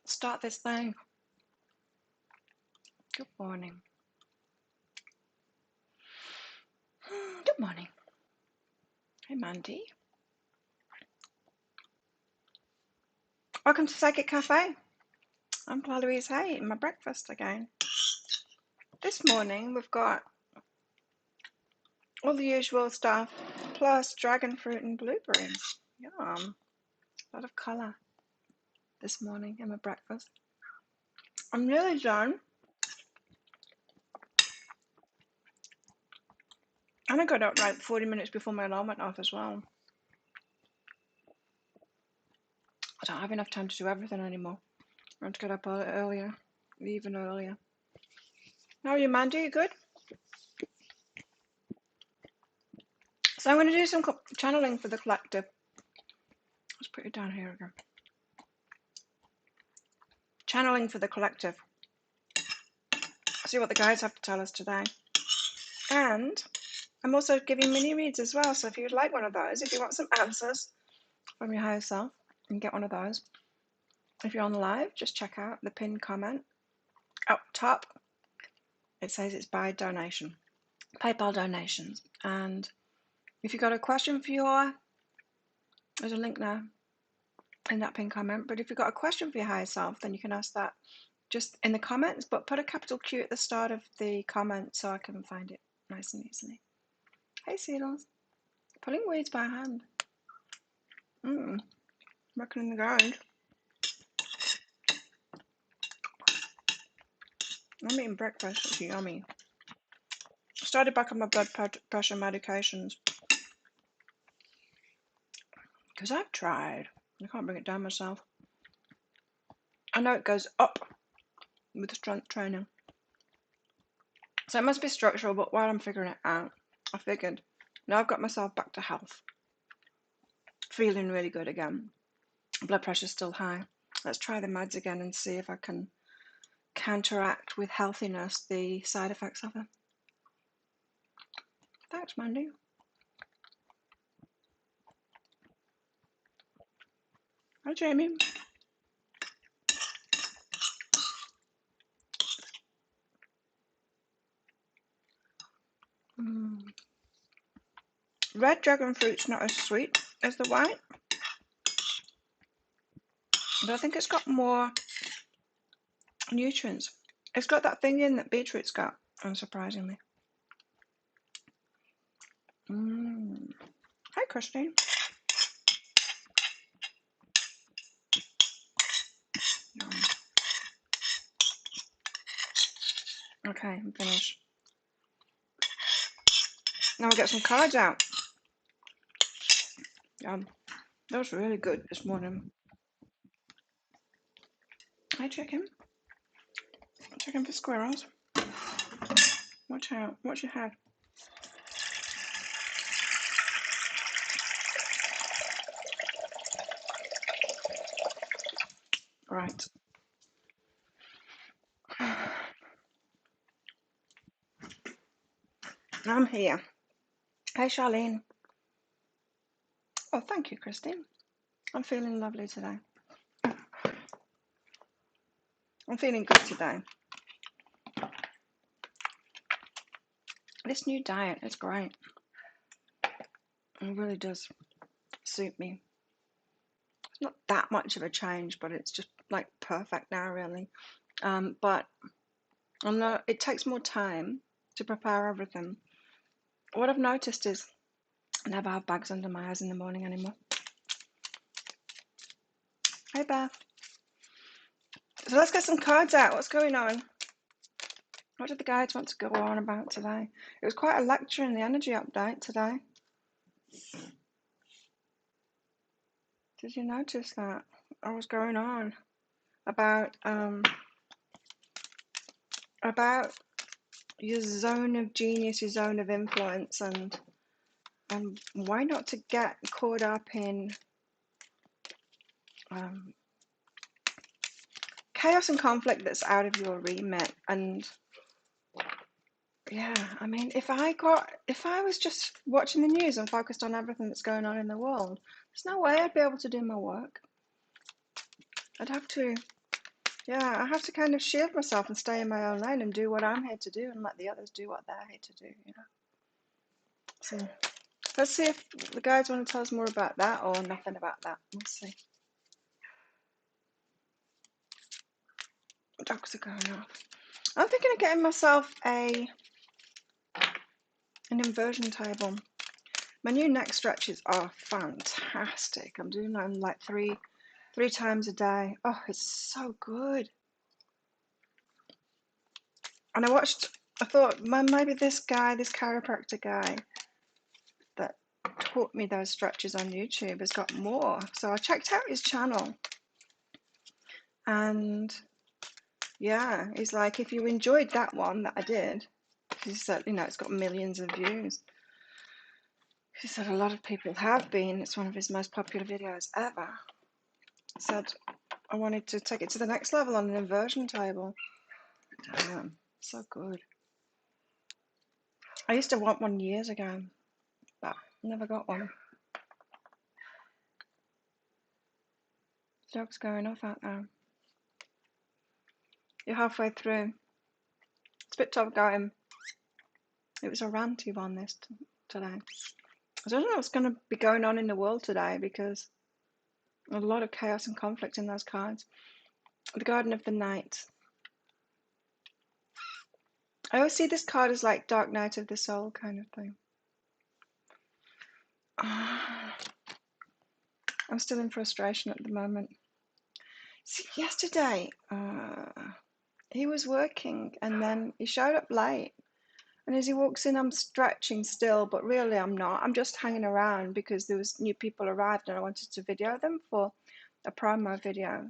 start this thing. Good morning. Good morning. Hey, Mandy. Welcome to Psychic Cafe. I'm Claire Louise Hay, eating my breakfast again. This morning we've got all the usual stuff, plus dragon fruit and blueberries. Yum. A lot of colour this morning in my breakfast. I'm nearly done. And I got up like 40 minutes before my alarm went off as well. I don't have enough time to do everything anymore. I want to get up earlier, even earlier. How are you, Mandy? You good? So I'm going to do some channeling for the collective. Let's put it down here again. Channeling for the collective. See what the guides have to tell us today. And I'm also giving mini reads as well. So if you'd like one of those, if you want some answers from your higher self, you can get one of those. If you're on live, just check out the pinned comment up top. It says it's by donation, PayPal donations. And if you've got a question for your, there's a link now in that pinned comment. But if you've got a question for your higher self, then you can ask that just in the comments, but put a capital Q at the start of the comment so I can find it nice and easily. Hey, Seedles. Pulling weeds by hand. Working in the garage. I'm eating breakfast. It's yummy. Started back on my blood pressure medications because I've tried. I can't bring it down myself. I know it goes up with strength training, so it must be structural, but while I'm figuring it out, I figured now I've got myself back to health, feeling really good again, blood pressure's still high, let's try the meds again and see if I can counteract with healthiness the side effects of them. Thanks, Mandy. Hi, Jamie. Red dragon fruit's not as sweet as the white, but I think it's got more nutrients. It's got that thing in that beetroot's got, unsurprisingly. Hi, Christine. Okay, I'm finished. Now we'll get some cards out. That was really good this morning. Hi, chicken. Checking for squirrels. Watch out. Watch your head. Right. I'm here. Hey, Charlene. Oh, thank you, Christine. I'm feeling lovely today. I'm feeling good today. This new diet is great. It really does suit me. It's not that much of a change, but it's just like perfect now, really. But it takes more time to prepare everything. What I've noticed is I never have bags under my eyes in the morning anymore. Hey, Beth. So let's get some cards out. What's going on? What did the guides want to go on about today? It was quite a lecture in the energy update today. Did you notice that? What was going on about your zone of genius, your zone of influence, and why not to get caught up in chaos and conflict that's out of your remit. And yeah, I mean, if I was just watching the news and focused on everything that's going on in the world, there's no way I'd be able to do my work. I'd have to Yeah, I have to kind of shield myself and stay in my own lane and do what I'm here to do and let the others do what they're here to do, you know. So let's see if the guides want to tell us more about that or nothing about that. We'll see. Dogs are going off. I'm thinking of getting myself an inversion table. My new neck stretches are fantastic. I'm doing them like three times a day. Oh, it's so good. And I thought, maybe this chiropractor guy that taught me those stretches on YouTube has got more. So I checked out his channel. And yeah, he's like, if you enjoyed that one that I did, he said, you know, it's got millions of views. He said a lot of people have been. It's one of his most popular videos ever. He said, I wanted to take it to the next level on an inversion table. Damn, so good. I used to want one years ago, but never got one. The dog's going off out there. You're halfway through. It's a bit tough going. It was a ranty one this today. I don't know what's going to be going on in the world today because a lot of chaos and conflict in those cards. The Garden of the Night. I always see this card as like Dark Night of the Soul kind of thing. I'm still in frustration at the moment. See, yesterday, he was working and then he showed up late. And as he walks in, I'm stretching still, but really I'm not. I'm just hanging around because there was new people arrived and I wanted to video them for a promo video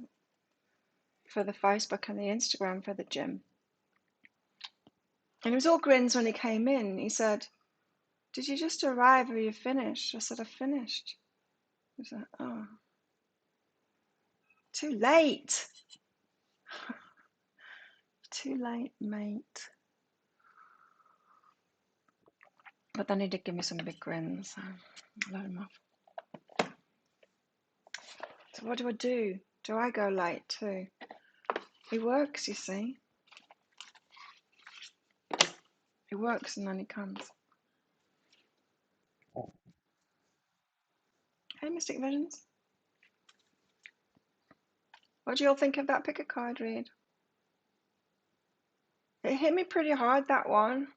for the Facebook and the Instagram for the gym. And he was all grins when he came in. He said, "Did you just arrive or you finished?" I said, "I finished." He said, "Oh, too late." Too late, mate. But then he did give me some big grins, so I let him off. So what do? Do I go late too? He works, you see. He works and then he comes. Hey, Mystic Visions. What do you all think of that pick a card read? It hit me pretty hard, that one.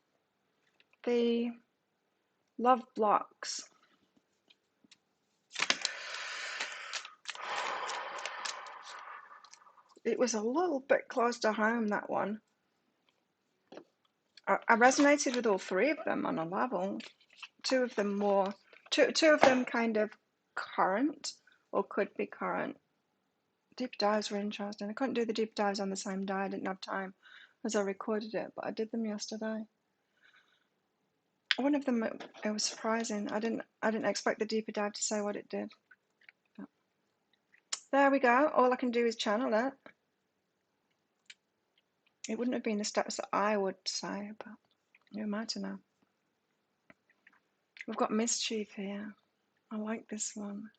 The love blocks. It was a little bit close to home, that one. I resonated with all three of them on a level. Two of them kind of current or could be current. Deep dives were interesting. I couldn't do the deep dives on the same day. I didn't have time as I recorded it, but I did them yesterday. One of them, it was surprising. I didn't expect the deeper dive to say what it did. But there we go. All I can do is channel it. It wouldn't have been the steps that I would say, but who am I to know? We've got Mischief here. I like this one.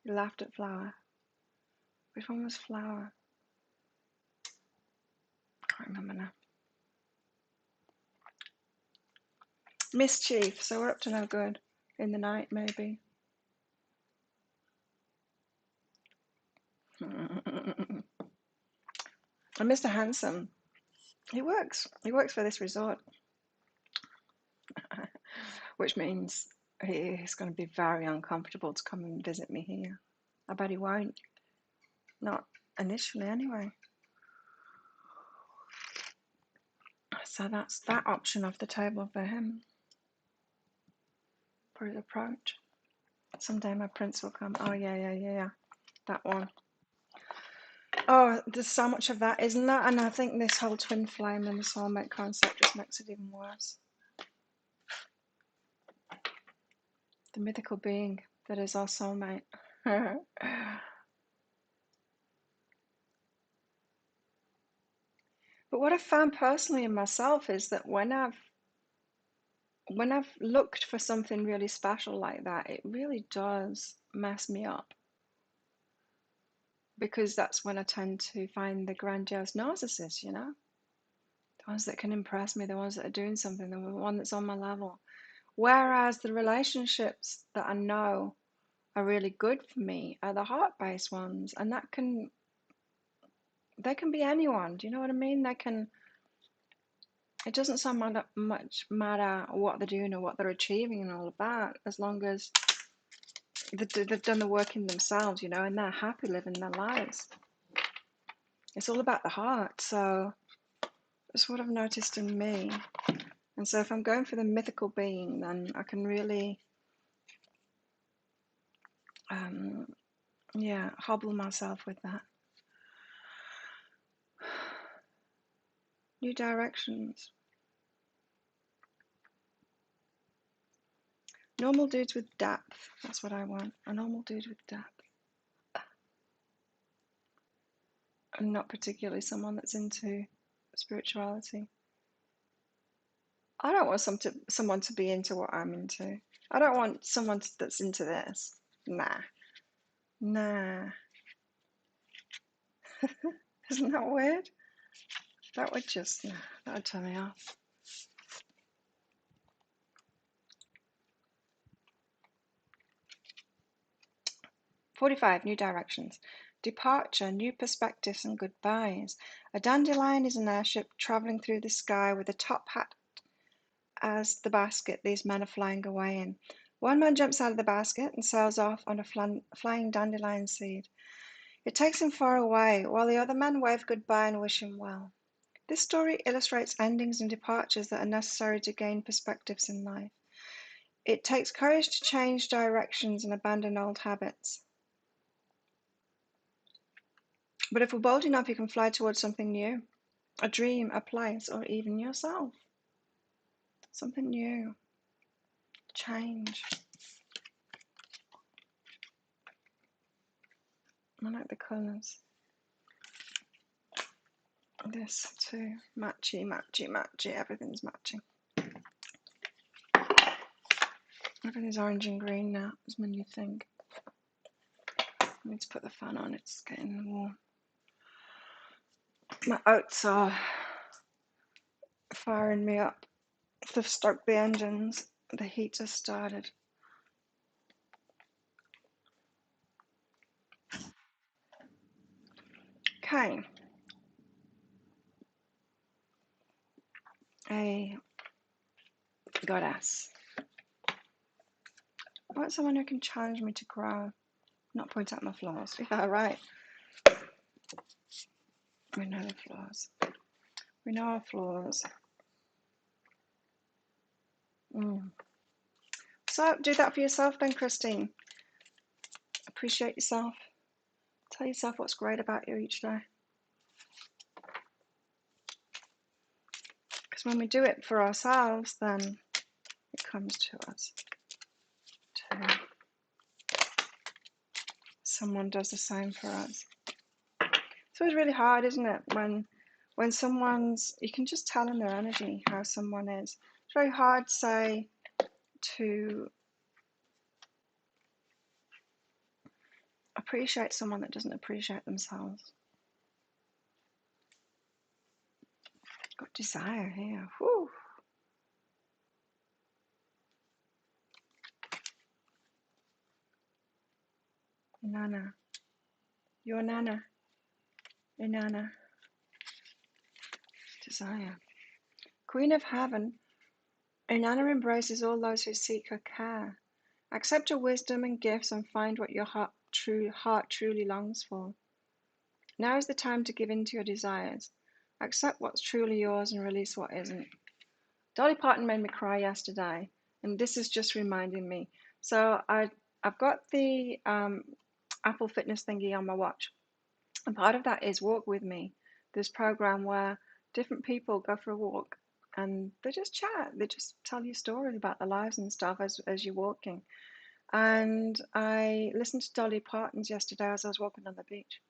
You laughed at Flower. Which one was Flower? Can't remember now. Mischief. So we're up to no good. In the night, maybe. And Mr. Handsome. He works. He works for this resort. Which means he's going to be very uncomfortable to come and visit me here. I bet he won't. Not initially, anyway. So that's that option off the table for him. For his approach. Someday my prince will come. Oh, yeah. That one. Oh, there's so much of that, isn't there? And I think this whole twin flame and the soulmate concept just makes it even worse. The mythical being that is our soulmate. But what I've found personally in myself is that when I've looked for something really special like that, it really does mess me up. because that's when I tend to find the grandiose narcissists, you know, the ones that can impress me, the ones that are doing something, the one that's on my level. Whereas the relationships that I know are really good for me are the heart-based ones, and they can be anyone. Do you know what I mean? It doesn't so much matter what they're doing or what they're achieving and all of that, as long as they've done the work in themselves, you know, and they're happy living their lives. It's all about the heart. So that's what I've noticed in me. And so if I'm going for the mythical being, then I can really, hobble myself with that. New directions. Normal dudes with depth. That's what I want. A normal dude with depth. And not particularly someone that's into spirituality. I don't want someone to be into what I'm into. I don't want someone that's into this. Nah. Isn't that weird? That would turn me off. 45, new directions. Departure, new perspectives and goodbyes. A dandelion is an airship travelling through the sky with a top hat as the basket these men are flying away in. One man jumps out of the basket and sails off on a flying dandelion seed. It takes him far away, while the other men wave goodbye and wish him well. This story illustrates endings and departures that are necessary to gain perspectives in life. It takes courage to change directions and abandon old habits. But if we're bold enough, you can fly towards something new, a dream, a place, or even yourself. Something new. Change. I like the colours. This too. Matchy, matchy, matchy. Everything's matching. Everything's orange and green now, is when you think. I need to put the fan on, it's getting warm. My oats are firing me up. They've stoked the engines. The heat has started. Okay. A goddess. I want someone who can challenge me to grow, not point out my flaws. Yeah, right. We know the flaws. We know our flaws. So do that for yourself then, Christine. Appreciate yourself. Tell yourself what's great about you each day. Because when we do it for ourselves, then it comes to us too. Someone does the same for us. It's always really hard, isn't it? When someone's, you can just tell in their energy how someone is. It's very hard, say, to appreciate someone that doesn't appreciate themselves. Got desire here. Whew. Nana. Your Nana. Inanna. Desire. Queen of Heaven. Inanna embraces all those who seek her care. Accept your wisdom and gifts and find what your heart truly longs for. Now is the time to give in to your desires. Accept what's truly yours and release what isn't. Dolly Parton made me cry yesterday, and this is just reminding me. So I've got the Apple Fitness thingy on my watch, and part of that is Walk With Me, this program where different people go for a walk and they just chat, they just tell you stories about their lives and stuff as you're walking. And I listened to Dolly Parton's yesterday as I was walking on the beach,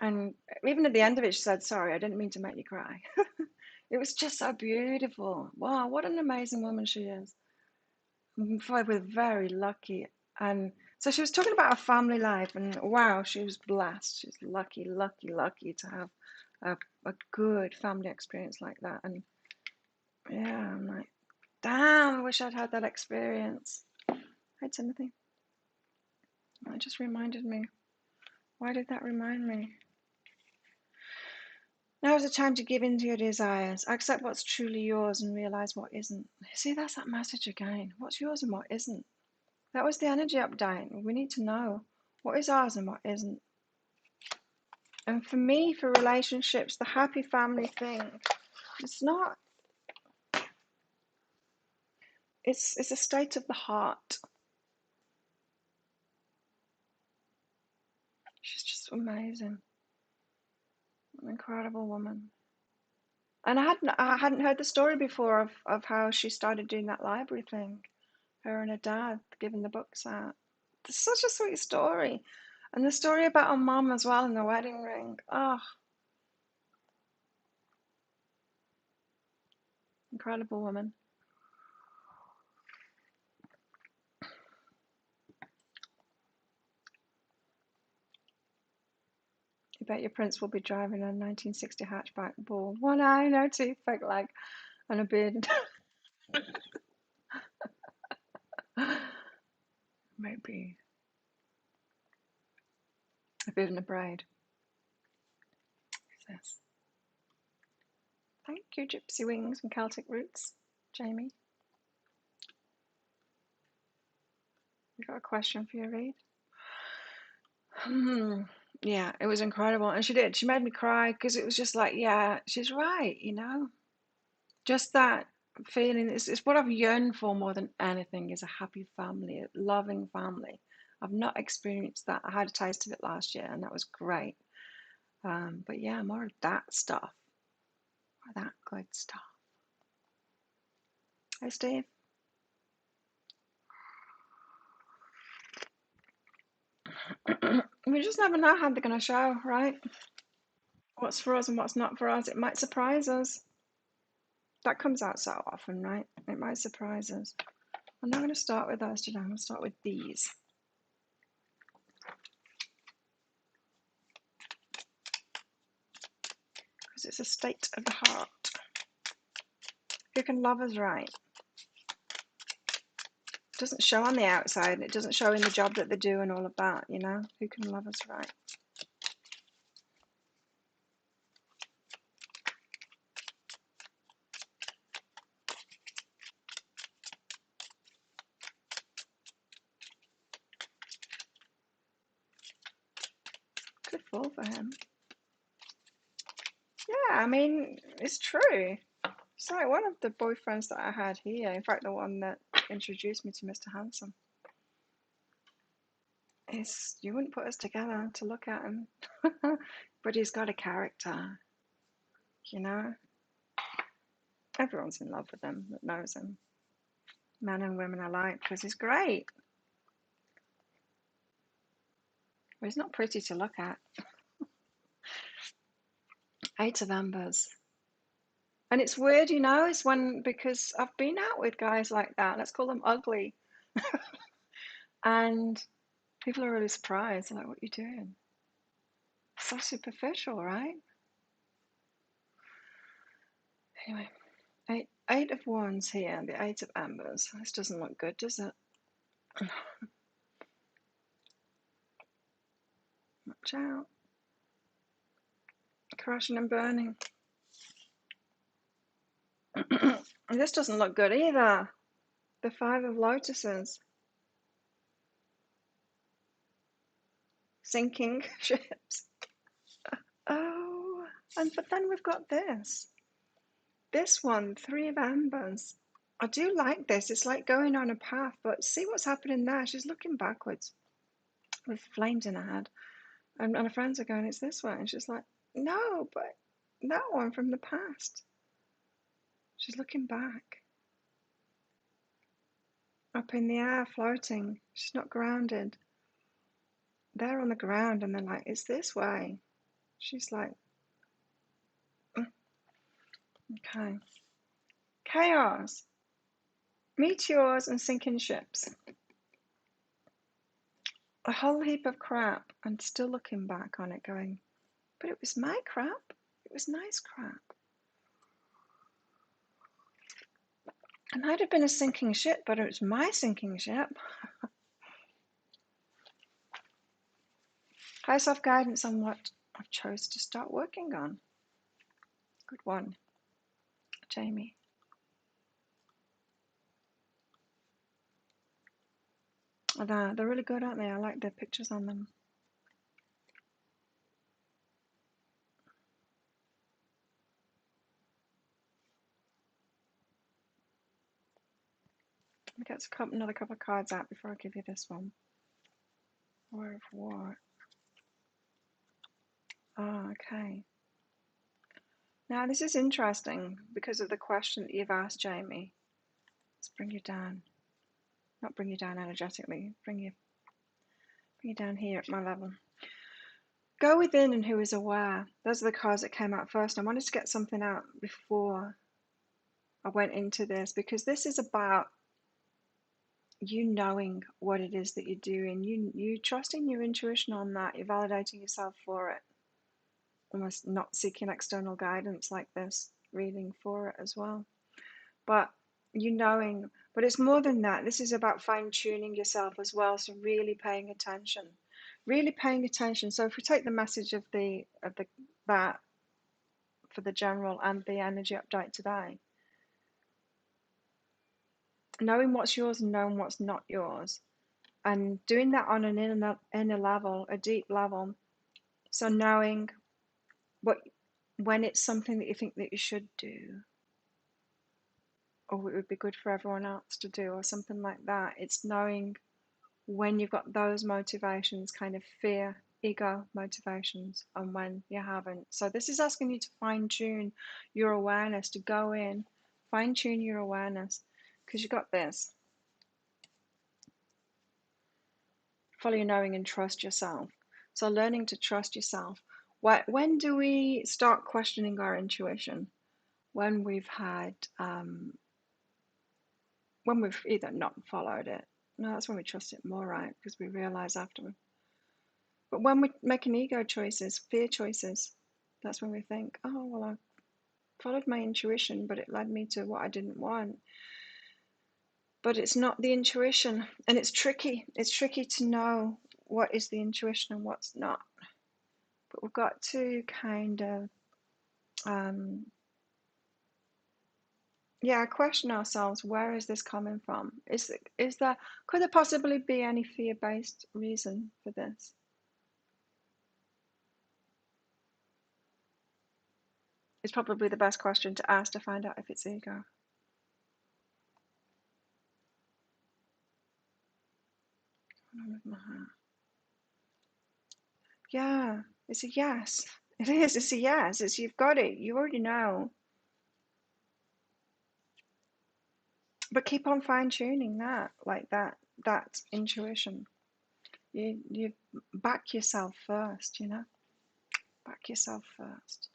and even at the end of it she said, sorry, I didn't mean to make you cry. It was just so beautiful. Wow, what an amazing woman she is. We're very lucky. And So she was talking about her family life, and wow, she was blessed. She's lucky, lucky, lucky to have a good family experience like that. And yeah, I'm like, damn, I wish I'd had that experience. Hi, Timothy. That just reminded me. Why did that remind me? Now is the time to give in to your desires. Accept what's truly yours and realize what isn't. See, that's that message again. What's yours and what isn't? That was the energy update. We need to know what is ours and what isn't. And for me, for relationships, the happy family thing, it's not, it's a state of the heart. She's just amazing. An incredible woman. And I hadn't heard the story before of how she started doing that library thing. Her and her dad giving the books out. It's such a sweet story. And the story about her mum as well in the wedding ring. Oh, incredible woman. You bet your prince will be driving a 1960 hatchback, bald, one eye, no teeth, fake leg, and a beard. Maybe a beard and a braid. Yes. Thank you, Gypsy Wings from Celtic Roots, Jamie. You got a question for you, Reed? Yeah, it was incredible. And she did. She made me cry because it was just like, yeah, she's right, you know? Just that feeling. It's what I've yearned for more than anything is a happy family, a loving family. I've not experienced that. I had a taste of it last year and that was great. But yeah, more of that stuff. More of that good stuff. Hey, Steve. We just never know how they're going to show, right? What's for us and what's not for us. It might surprise us. That comes out so often, right? It might surprise us. I'm not going to start with those today. I'm going to start with these. Because it's a state of the heart. Who can love us right? It doesn't show on the outside. It doesn't show in the job that they do and all of that, you know? Who can love us right? Could fall for him. Yeah, I mean, it's true. It's like one of the boyfriends that I had here, in fact, the one that introduced me to Mr. Handsome, is you wouldn't put us together to look at him. But he's got a character, you know? Everyone's in love with him that knows him. Men and women alike, because he's great. But he's not pretty to look at. 8 of Embers. And it's weird, you know, it's when, because I've been out with guys like that, let's call them ugly. And people are really surprised. They're like, what are you doing? So superficial, right? Anyway, eight of Wands here, and the 8 of Embers. This doesn't look good, does it? Watch out. Crashing and burning. This doesn't look good either. The 5 of Lotuses. Sinking ships. Oh, but then we've got this. This one, 3 of Embers. I do like this. It's like going on a path, but see what's happening there. She's looking backwards with flames in her head. And her friends are going, it's this way. And she's like, no, but that one from the past. She's looking back. Up in the air, floating. She's not grounded. They're on the ground and they're like, it's this way. She's like, okay. Chaos. Meteors and sinking ships. a whole heap of crap, and still looking back on it going, but it was my crap. It was nice crap. It might have been a sinking ship, but it was my sinking ship. High self-guidance on what I chose to start working on. Good one, Jamie. They're really good, aren't they? I like the pictures on them. Let me get another couple of cards out before I give you this one. War of War. Oh, okay. Now this is interesting because of the question that you've asked, Jamie. Let's bring you down. Not bring you down energetically. Bring you down here at my level. Go within and who is aware. Those are the cards that came out first. I wanted to get something out before I went into this because this is about you knowing what it is that you're doing, you trusting your intuition on that, you're validating yourself for it, almost not seeking external guidance like this reading for it as well, but you knowing. But it's more than that. This is about fine-tuning yourself as well, so really paying attention. So if we take the message of that for the general and the energy update today, knowing what's yours and knowing what's not yours, and doing that on an inner level, a deep level. So knowing when it's something that you think that you should do, or it would be good for everyone else to do, or something like that. It's knowing when you've got those motivations, kind of fear, ego motivations, and when you haven't. So this is asking you to fine tune your awareness, to go in, fine tune your awareness, because you got this. Follow your knowing and trust yourself. So learning to trust yourself. When do we start questioning our intuition? When we've had, when we've either not followed it. No, that's when we trust it more, right? Because we realize afterward. But when we're making ego choices, fear choices, that's when we think, oh, well, I followed my intuition, but it led me to what I didn't want. But it's not the intuition, and it's tricky. It's tricky to know what is the intuition and what's not. But we've got to kind of, question ourselves. Where is this coming from? Could there possibly be any fear-based reason for this? It's probably the best question to ask to find out if it's ego. Yeah, it's a yes. It is. It's a yes. It's you've got it. You already know. But keep on fine tuning that, like that intuition. You back yourself first. Back yourself first.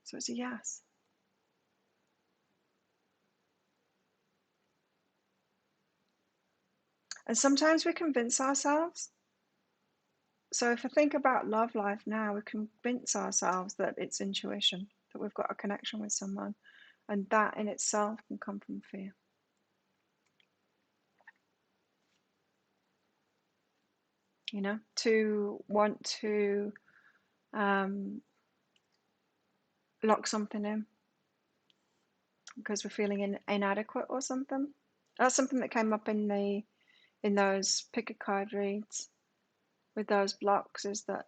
So it's a yes. And sometimes we convince ourselves. So if I think about love life now, we convince ourselves that it's intuition, that we've got a connection with someone, and that in itself can come from fear. To want to lock something in because we're feeling inadequate or something. That's something that came up in those pick a card reads with those blocks, is that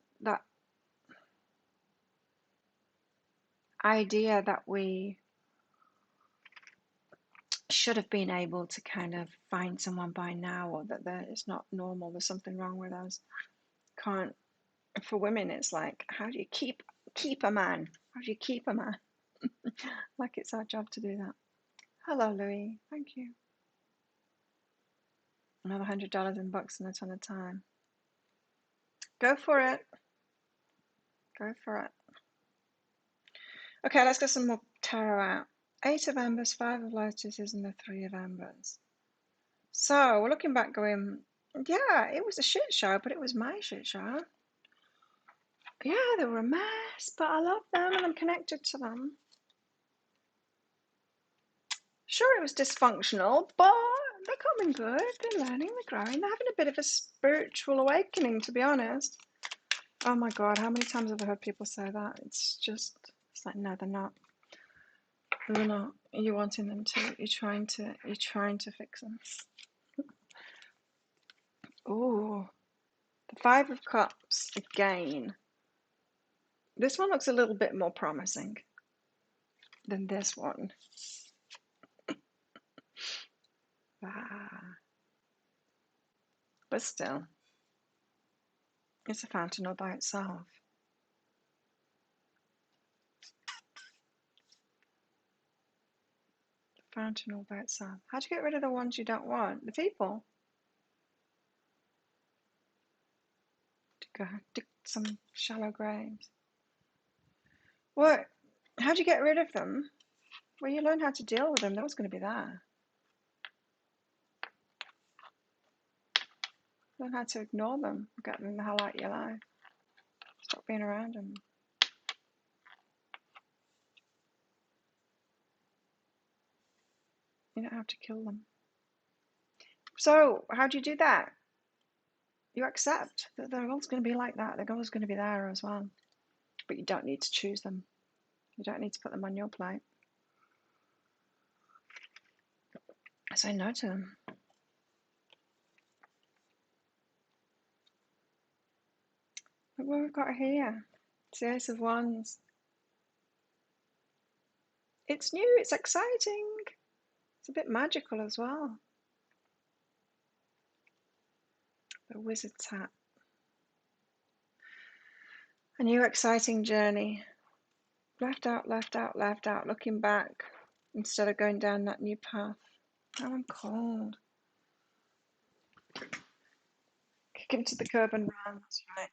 idea that we should have been able to kind of find someone by now, or that it's not normal, there's something wrong with us. Can't. For women, it's like, how do you keep a man? How do you keep a man? Like it's our job to do that. Hello, Louis. Thank you. Another $100 in bucks and a ton of time. Go for it. Go for it. Okay, let's get some more tarot out. 8 of Embers, 5 of Lotuses, and the 3 of Embers. So we're looking back going, Yeah, it was a shit show, but it was my shit show. Yeah, they were a mess, but I love them and I'm connected to them. Sure, it was dysfunctional, but they're coming good. They're learning, they're growing, they're having a bit of a spiritual awakening, to be honest. Oh my God, how many times have I heard people say that? It's like, no, they're not. They're not. You're wanting them to. You're trying to fix them. Oh, the Five of Cups again. This one looks a little bit more promising than this one. Ah, but still, it's a fountain all by itself. Fountain all by itself. How do you get rid of the ones you don't want? The people. Dig some shallow graves. What? How do you get rid of them? Well, you learn how to deal with them. They're always going to be there. Learn how to ignore them. Get them the hell out of your life. Stop being around them. You don't have to kill them. So, how do you do that? You accept that they're always going to be like that. They're always going to be there as well. But you don't need to choose them. You don't need to put them on your plate. Say no to them. Look what we've got here. It's the Ace of Wands. It's new. It's exciting. It's a bit magical as well. The Wizard's hat. A new exciting journey. Left out, left out, left out. Looking back instead of going down that new path. Oh, I'm cold. Kick him to the curb and run. That's right.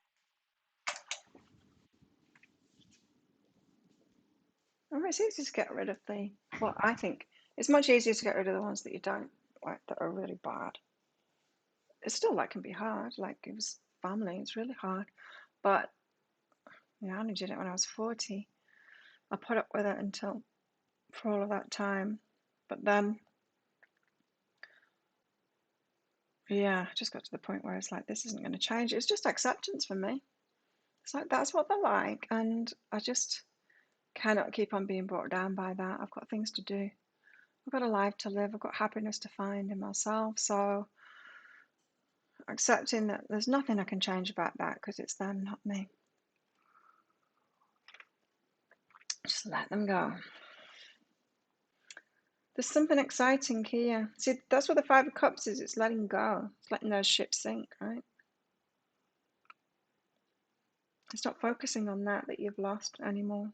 Oh, it's easy to get rid of the. Well, I think it's much easier to get rid of the ones that you don't like, that are really bad. It's still, that can be hard. Like, it was family. It's really hard. But yeah, I only did it when I was 40. I put up with it until for all of that time. But then, yeah, I just got to the point where it's like, this isn't going to change. It's just acceptance for me. It's like, that's what they're like. And I just cannot keep on being brought down by that. I've got things to do. I've got a life to live. I've got happiness to find in myself. So accepting that there's nothing I can change about that because it's them, not me. Just let them go. There's something exciting here. See, that's what the Five of Cups is. It's letting go. It's letting those ships sink, right? It's not focusing on that you've lost anymore.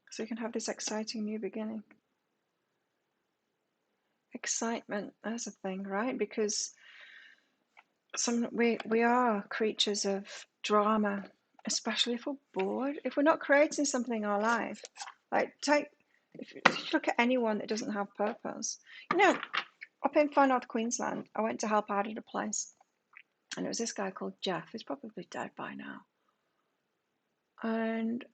So you can have this exciting new beginning. Excitement, that's a thing, right? Because we are creatures of drama, especially if we're bored. If we're not creating something in our life, like if you look at anyone that doesn't have purpose, up in far north Queensland, I went to help out at a place, and it was this guy called Jeff. He's probably dead by now, and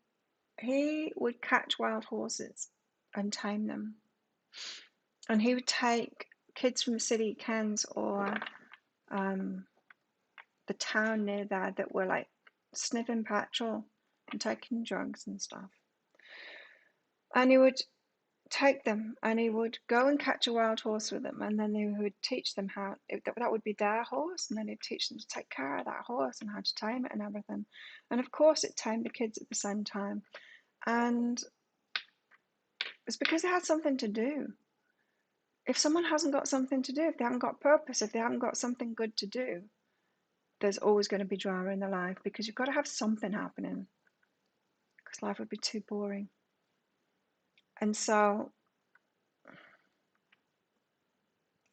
he would catch wild horses and tame them, and he would take kids from the city, Cairns, or the town near there that were like sniffing petrol and taking drugs and stuff. And he would take them and he would go and catch a wild horse with them, and then he would teach them how that would be their horse, and then he'd teach them to take care of that horse and how to tame it and everything. And of course it tamed the kids at the same time, and it's because they had something to do. If someone hasn't got something to do, if they haven't got purpose, if they haven't got something good to do, there's always going to be drama in their life, because you've got to have something happening, because life would be too boring. And so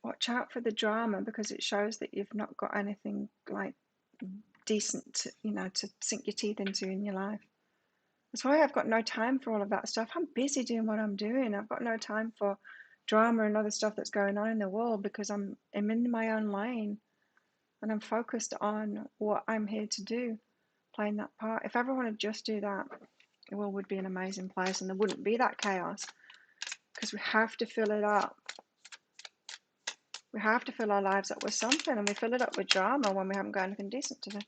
watch out for the drama, because it shows that you've not got anything like decent to sink your teeth into in your life. That's why I've got no time for all of that stuff. I'm busy doing what I'm doing. I've got no time for drama and other stuff that's going on in the world because I'm in my own lane and I'm focused on what I'm here to do, playing that part. If everyone would just do that, the world would be an amazing place and there wouldn't be that chaos because we have to fill it up. We have to fill our lives up with something, and we fill it up with drama when we haven't got anything decent to do.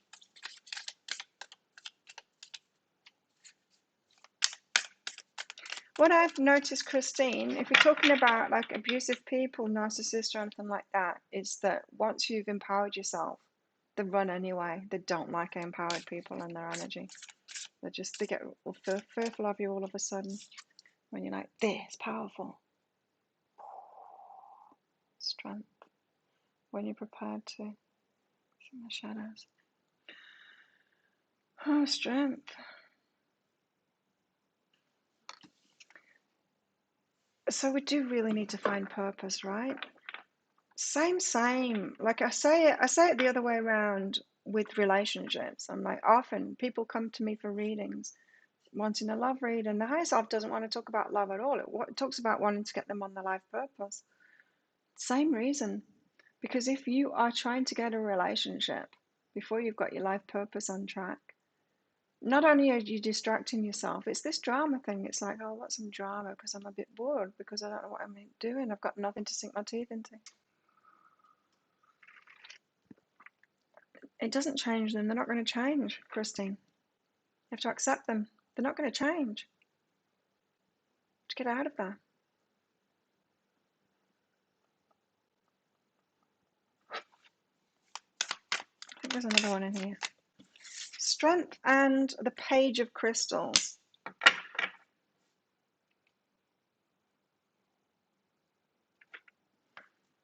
What I've noticed, Christine, if we're talking about like abusive people, narcissists, or anything like that, is that once you've empowered yourself, they run anyway. They don't like empowered people and their energy. They get fearful of you all of a sudden when you're like, this powerful. Strength. When you're prepared to. See my shadows. Oh, strength. So we do really need to find purpose, right? Same. Like I say it the other way around with relationships. I'm like, often people come to me for readings wanting a love read, and the higher self doesn't want to talk about love at all. It talks about wanting to get them on the life purpose. Same reason. Because if you are trying to get a relationship before you've got your life purpose on track, not only are you distracting yourself, it's this drama thing. It's like, oh, what's some drama because I'm a bit bored because I don't know what I'm doing. I've got nothing to sink my teeth into. It doesn't change them. They're not going to change, Christine. You have to accept them. They're not going to change. To get out of that. I think there's another one in here. Strength and the Page of Crystals.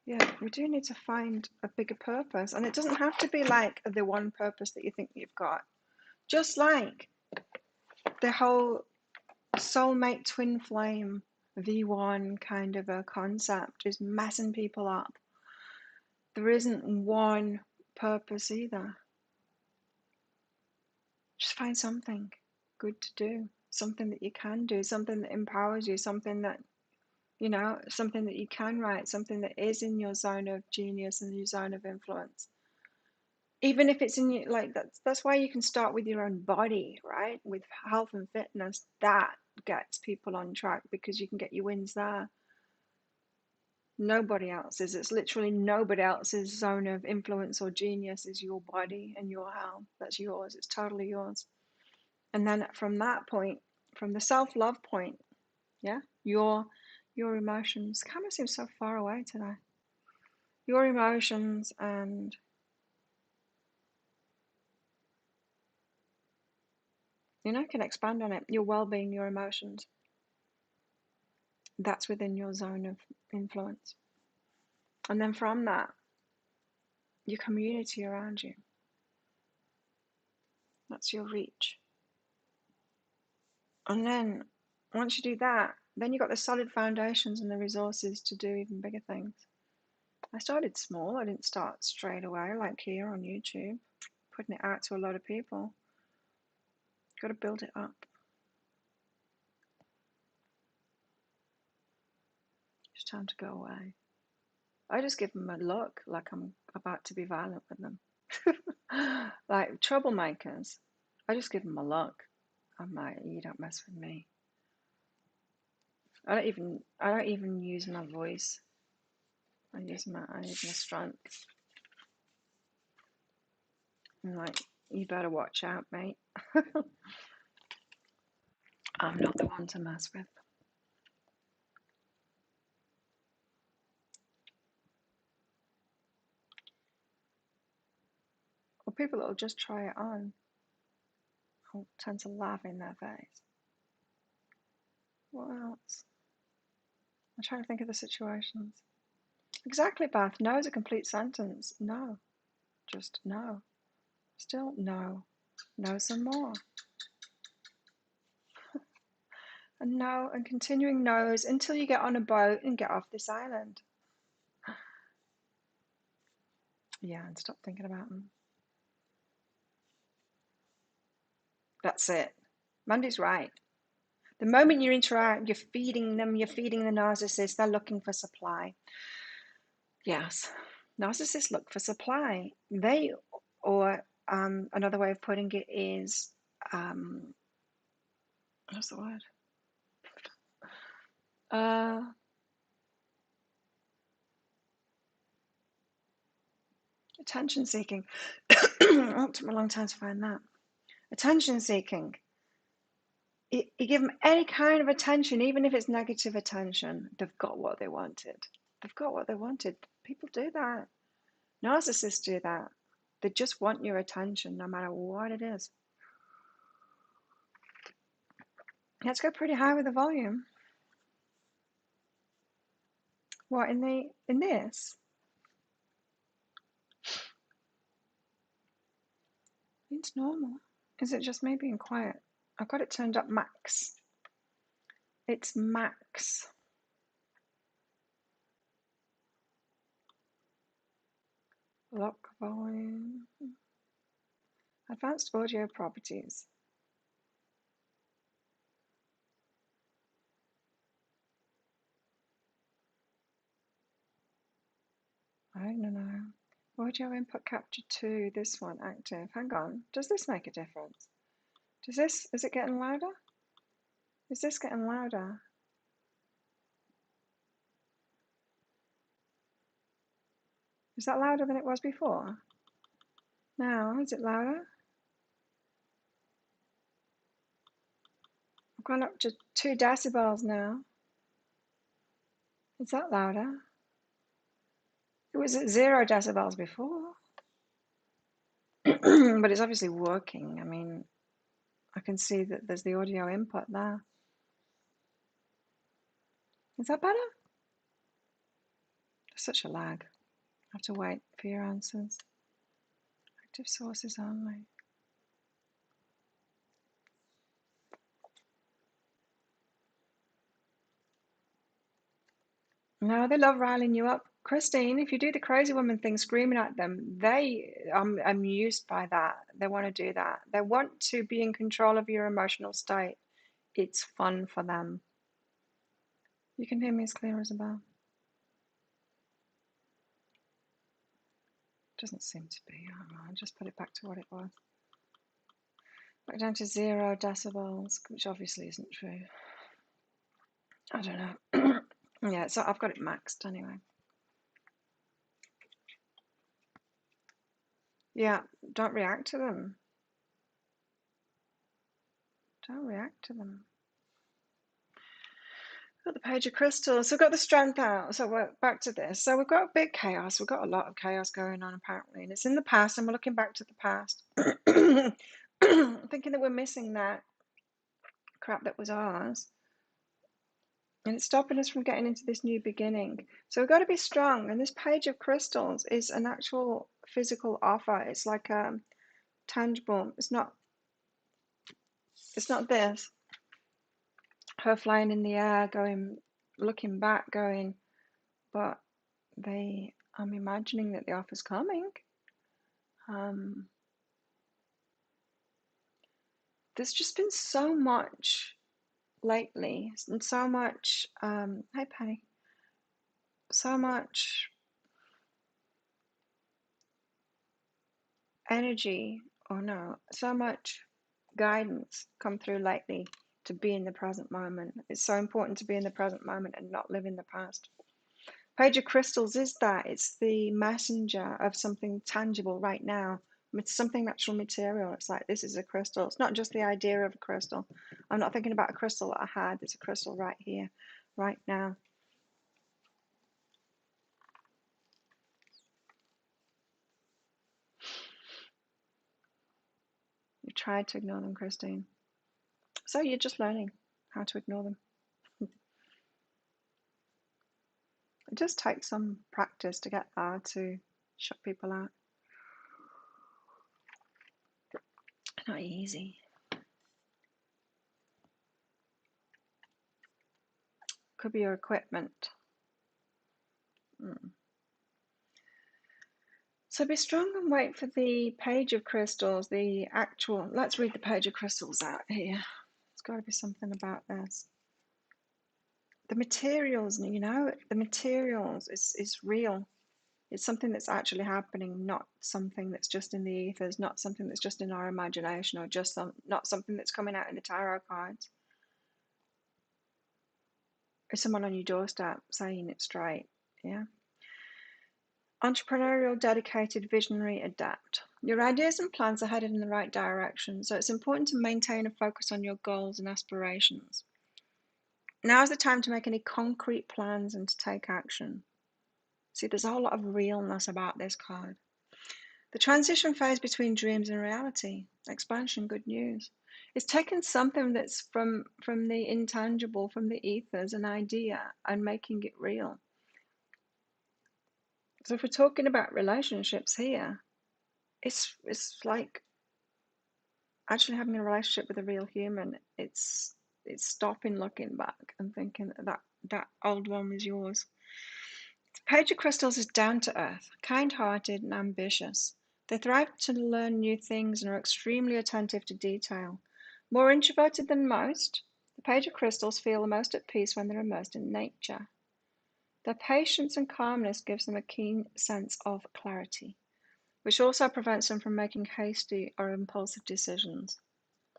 Yeah, we do need to find a bigger purpose. And it doesn't have to be like the one purpose that you think you've got. Just like the whole soulmate twin flame V1 kind of a concept is messing people up. There isn't one purpose either. Just find something good to do, something that you can do, something that empowers you, something that, something that you can write, something that is in your zone of genius and your zone of influence. Even if it's in you, like that's why you can start with your own body, right? With health and fitness, that gets people on track because you can get your wins there. Nobody else's. It's literally nobody else's zone of influence or genius is your body and your health. That's yours. It's totally yours. And then from that point, from the self-love point, yeah, your emotions. The camera seems so far away today. Your emotions and can expand on it. Your well-being, your emotions. That's within your zone of influence. And then from that, your community around you. That's your reach. And then once you do that, then you've got the solid foundations and the resources to do even bigger things. I started small. I didn't start straight away like here on YouTube, putting it out to a lot of people. You've got to build it up. It's time to go away. I just give them a look like I'm about to be violent with them. Like troublemakers, I just give them a look. I'm like, you don't mess with me. I don't even use my voice. I use my strength. I'm like, you better watch out, mate. I'm not the one to mess with. Or people that will just try it on, I'll tend to laugh in their face. What else? I'm trying to think of the situations. Exactly, Beth. No is a complete sentence. No. Just no. Still no. No some more. And no, and continuing no's until you get on a boat and get off this island. Yeah, and stop thinking about them. That's it. Mandy's right. The moment you interact, you're feeding them, you're feeding the narcissist, they're looking for supply. Yes, narcissists look for supply. They, or another way of putting it is, what's the word? Attention seeking. It took me a long time to find that. Attention seeking. You give them any kind of attention, even if it's negative attention, they've got what they wanted. They've got what they wanted. People do that. Narcissists do that. They just want your attention, no matter what it is. Let's go pretty high with the volume. What, in this? It's normal. Is it just me being quiet? I've got it turned up max. It's max. Lock volume. Advanced audio properties. I don't know. Audio input capture 2, this one active. Hang on. Does this make a difference? Is it getting louder? Is this getting louder? Is that louder than it was before? Now, is it louder? I've gone up to 2 decibels now. Is that louder? It was at 0 decibels before. But it's obviously working. I mean, I can see that there's the audio input there. Is that better? There's such a lag. I have to wait for your answers. Active sources only. No, they love riling you up. Christine, if you do the crazy woman thing, screaming at them, they are amused by that. They want to do that. They want to be in control of your emotional state. It's fun for them. You can hear me as clear as a bell. Doesn't seem to be. I don't know. I'll just put it back to what it was. Back down to 0 decibels, which obviously isn't true. I don't know. Yeah, so I've got it maxed anyway. Yeah, don't react to them. Don't react to them. Got the page of crystals. So we've got the strength out. So we're back to this. So we've got big chaos. We've got a lot of chaos going on apparently. And it's in the past and we're looking back to the past. Thinking that we're missing that crap that was ours. And it's stopping us from getting into this new beginning. So we've got to be strong. And this page of crystals is an actual physical offer. It's like tangible. It's not this. Her flying in the air, going, looking back, going, but I'm imagining that the offer's coming. There's just been so much lately, and so much, hey Penny, so much energy, or no, so much guidance come through lately to be in the present moment. It's so important to be in the present moment and not live in the past. Page of Crystals is that. It's the messenger of something tangible right now. It's something natural material. It's like, this is a crystal. It's not just the idea of a crystal. I'm not thinking about a crystal that I had. It's a crystal right here, right now. You tried to ignore them, Christine. So you're just learning how to ignore them. It does take some practice to get there, to shut people out. Not easy. Could be your equipment. So be strong and wait for the page of crystals, the actual, let's read the page of crystals out here. got to be something about this. The materials, you know, the materials is real. It's something that's actually happening, not something that's just in the ethers, not something that's just in our imagination, or just not something that's coming out in the tarot cards. It's someone on your doorstep saying it straight, yeah? Entrepreneurial, dedicated, visionary, adept. Your ideas and plans are headed in the right direction, so it's important to maintain a focus on your goals and aspirations. Now is the time to make any concrete plans and to take action. See, there's a whole lot of realness about this card. The transition phase between dreams and reality. Expansion, good news. It's taking something that's from the intangible, from the ethers, an idea, and making it real. So if we're talking about relationships here, it's like actually having a relationship with a real human. It's stopping, looking back, and thinking that old one was yours. The Page of Crystals is down to earth, kind-hearted, and ambitious. They thrive to learn new things and are extremely attentive to detail. More introverted than most, the Page of Crystals feel the most at peace when they're immersed in nature. Their patience and calmness gives them a keen sense of clarity, which also prevents them from making hasty or impulsive decisions.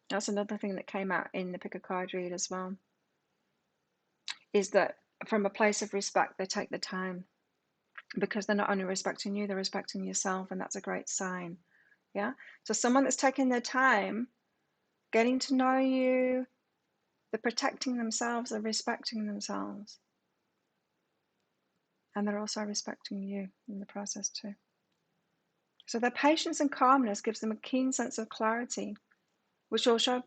That's another thing that came out in the pick a card read as well, is that from a place of respect, they take the time, because they're not only respecting you, they're respecting yourself, and that's a great sign. Yeah. So someone that's taking their time, getting to know you, they're protecting themselves, they're respecting themselves, and they're also respecting you in the process too. So their patience and calmness gives them a keen sense of clarity, which also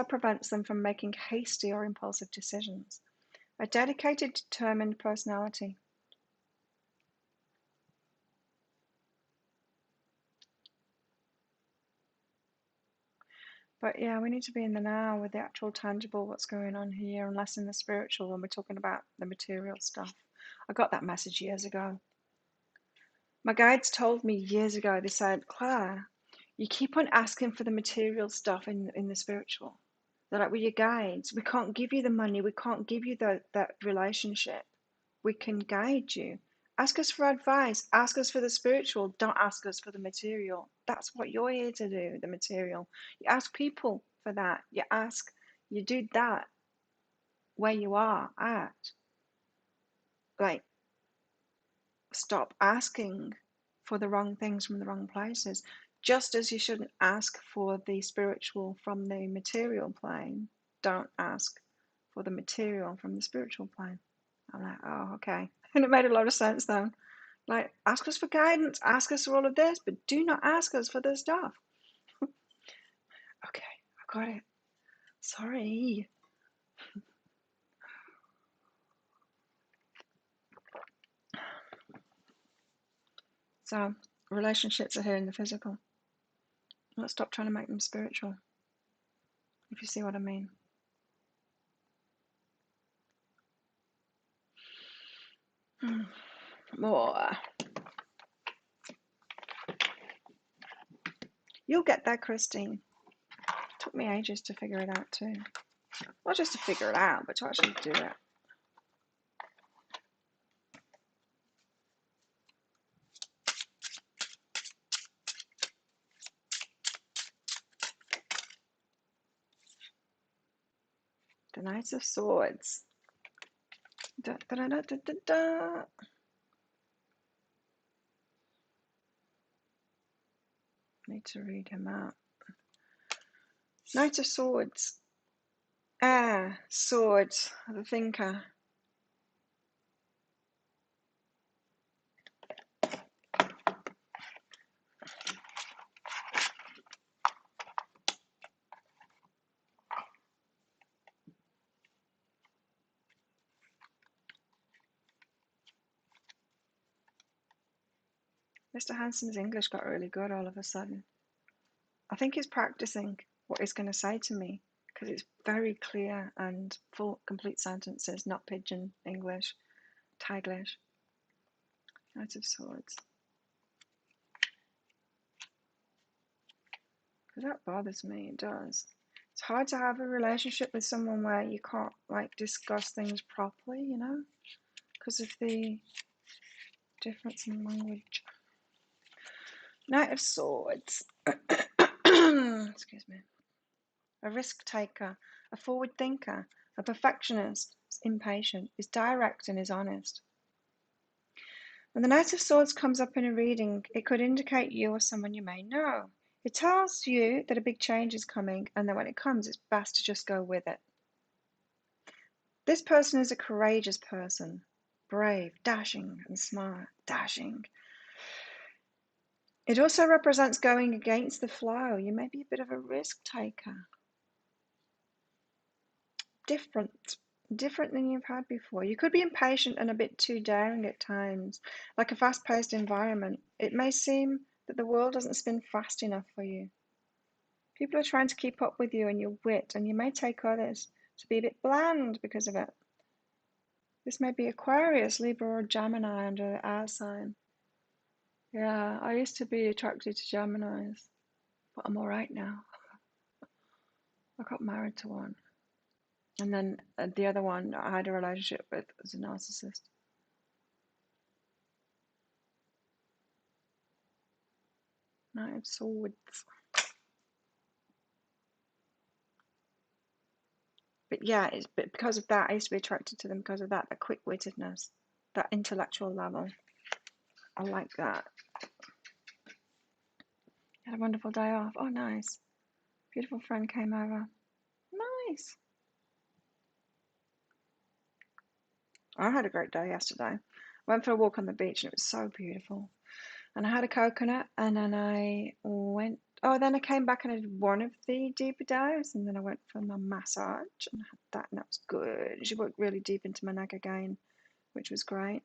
prevents them from making hasty or impulsive decisions. A dedicated, determined personality. But yeah, we need to be in the now with the actual tangible, what's going on here, and less in the spiritual when we're talking about the material stuff. I got that message years ago. My guides told me years ago, they said, Claire, you keep on asking for the material stuff in the spiritual. They're like, we're your guides. We can't give you the money. We can't give you that relationship. We can guide you. Ask us for advice. Ask us for the spiritual. Don't ask us for the material. That's what you're here to do, the material. You ask people for that. You do that where you are at. Like, stop asking for the wrong things from the wrong places. Just as you shouldn't ask for the spiritual from the material plane, don't ask for the material from the spiritual plane. I'm like, oh, okay. And it made a lot of sense then. Like, ask us for guidance, ask us for all of this, but do not ask us for this stuff. Okay, I got it. Sorry. So, relationships are here in the physical. Let's stop trying to make them spiritual, if you see what I mean. More. You'll get there, Christine. It took me ages to figure it out too. Not just to figure it out, but to actually do it. The Knight of Swords. Da, da, da, da, da, da. Need to read him out. Knight of Swords. Swords. The thinker. Mr. Hansen's English got really good all of a sudden. I think he's practicing what he's going to say to me, because it's very clear and full, complete sentences, not pidgin English, Taglish. Knight of Swords. Because that bothers me, it does. It's hard to have a relationship with someone where you can't like discuss things properly, you know, because of the difference in language. Knight of Swords. Excuse me. A risk taker, a forward thinker, a perfectionist, is impatient, is direct and is honest. When the Knight of Swords comes up in a reading, it could indicate you or someone you may know. It tells you that a big change is coming and that when it comes, it's best to just go with it. This person is a courageous person, brave, dashing, and smart. Dashing. It also represents going against the flow. You may be a bit of a risk taker. Different than you've had before. You could be impatient and a bit too daring at times, like a fast-paced environment. It may seem that the world doesn't spin fast enough for you. People are trying to keep up with you and your wit, and you may take others to be a bit bland because of it. This may be Aquarius, Libra, or Gemini under the air sign. Yeah, I used to be attracted to Geminis, but I'm all right now. I got married to one. And then the other one I had a relationship with was a narcissist. Knight of Swords. But yeah, but because of that, I used to be attracted to them because of that quick-wittedness, that intellectual level. I like that. Had a wonderful day off. Oh, nice. Beautiful friend came over. Nice. I had a great day yesterday. Went for a walk on the beach and it was so beautiful. And I had a coconut and then I went, oh, then I came back and I did one of the deeper dives and then I went for my massage and I had that and that was good. She worked really deep into my neck again, which was great.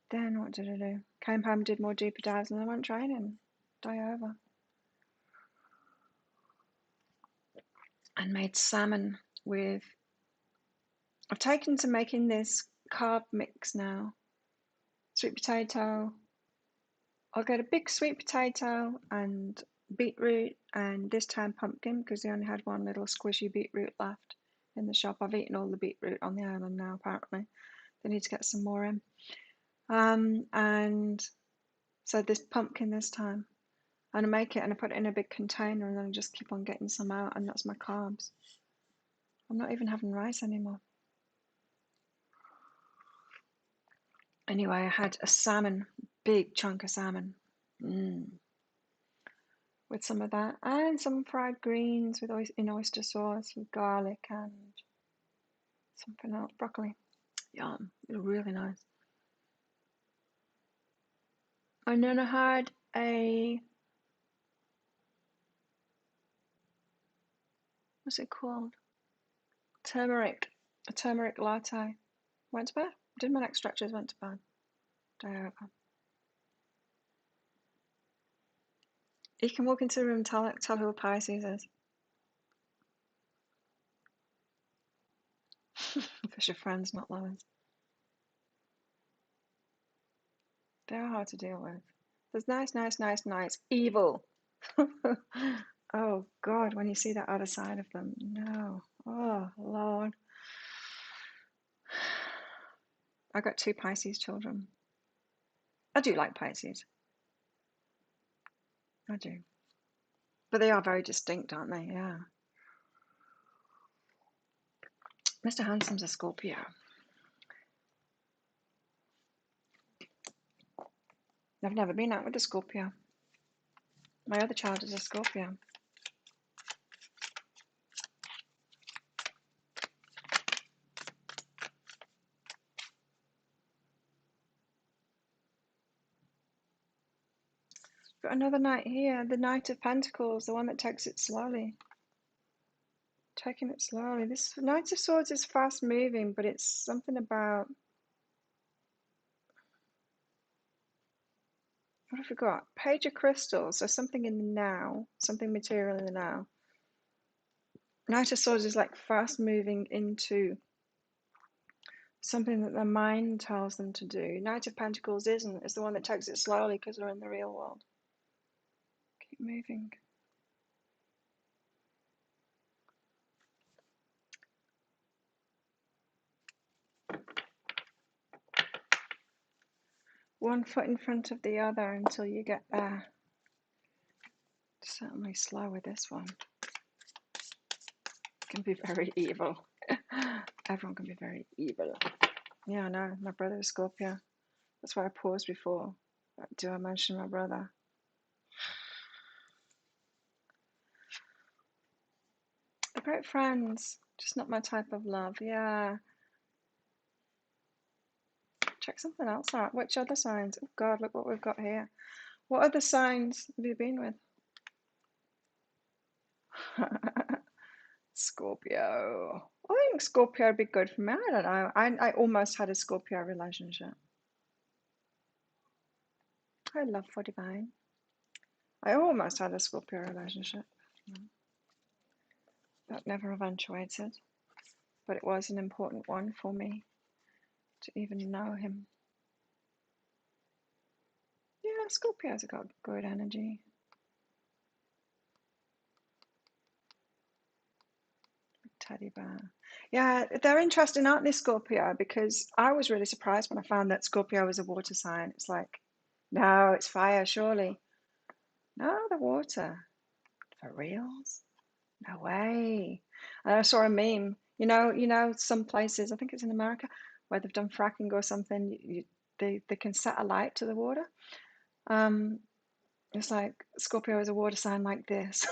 Then what did I do? Came home, did more deeper dives and then I went training. Day over. And made salmon with, I've taken to making this carb mix now. Sweet potato. I'll get a big sweet potato and beetroot and this time pumpkin because they only had one little squishy beetroot left in the shop. I've eaten all the beetroot on the island now apparently. They need to get some more in. And so this pumpkin this time. And I make it and I put it in a big container and then I just keep on getting some out and that's my carbs. I'm not even having rice anymore. Anyway, I had a salmon, big chunk of salmon. With some of that and some fried greens with in oyster sauce with garlic and something else, broccoli. Yum, it was really nice. And then I had what's it called? A turmeric latte. Went to bed, did my neck stretches, went to bed. Day over. You can walk into the room and tell who a Pisces is. Because your friends, not lovers. They're hard to deal with. There's nice, evil. Oh God, when you see that other side of them, no. Oh Lord. I got 2 Pisces children. I do like Pisces. I do. But they are very distinct, aren't they? Yeah. Mr. Handsome's a Scorpio. I've never been out with a Scorpio. My other child is a Scorpio. Got another knight here, the Knight of Pentacles, the one that takes it slowly. Taking it slowly. This Knight of Swords is fast moving, but it's something about, what have we got? Page of Crystals, so something in the now, something material in the now. Knight of Swords is like fast moving into something that their mind tells them to do. Knight of Pentacles is the one that takes it slowly because they're in the real world. Keep moving. one foot in front of the other until you get there. Certainly slow with this one. It can be very evil. Everyone can be very evil. Yeah, I know. My brother is Scorpio. That's why I paused before. Do I mention my brother? They're great friends, just not my type of love. Yeah. Check something else out. Which other signs? Oh God, look what we've got here. What other signs have you been with? Scorpio. I think Scorpio would be good for me. I don't know. I almost had a Scorpio relationship. I love for divine. I almost had a Scorpio relationship. That never eventuated. But it was an important one for me to even know him. Yeah, Scorpios have got good energy. Teddy bear. Yeah, they're interesting, aren't they, Scorpio? Because I was really surprised when I found that Scorpio was a water sign. It's like, no, it's fire, surely. No, the water. For reals? No way. And I saw a meme. Some places, I think it's in America, where they've done fracking or something, they can set a light to the water. It's like Scorpio is a water sign like this.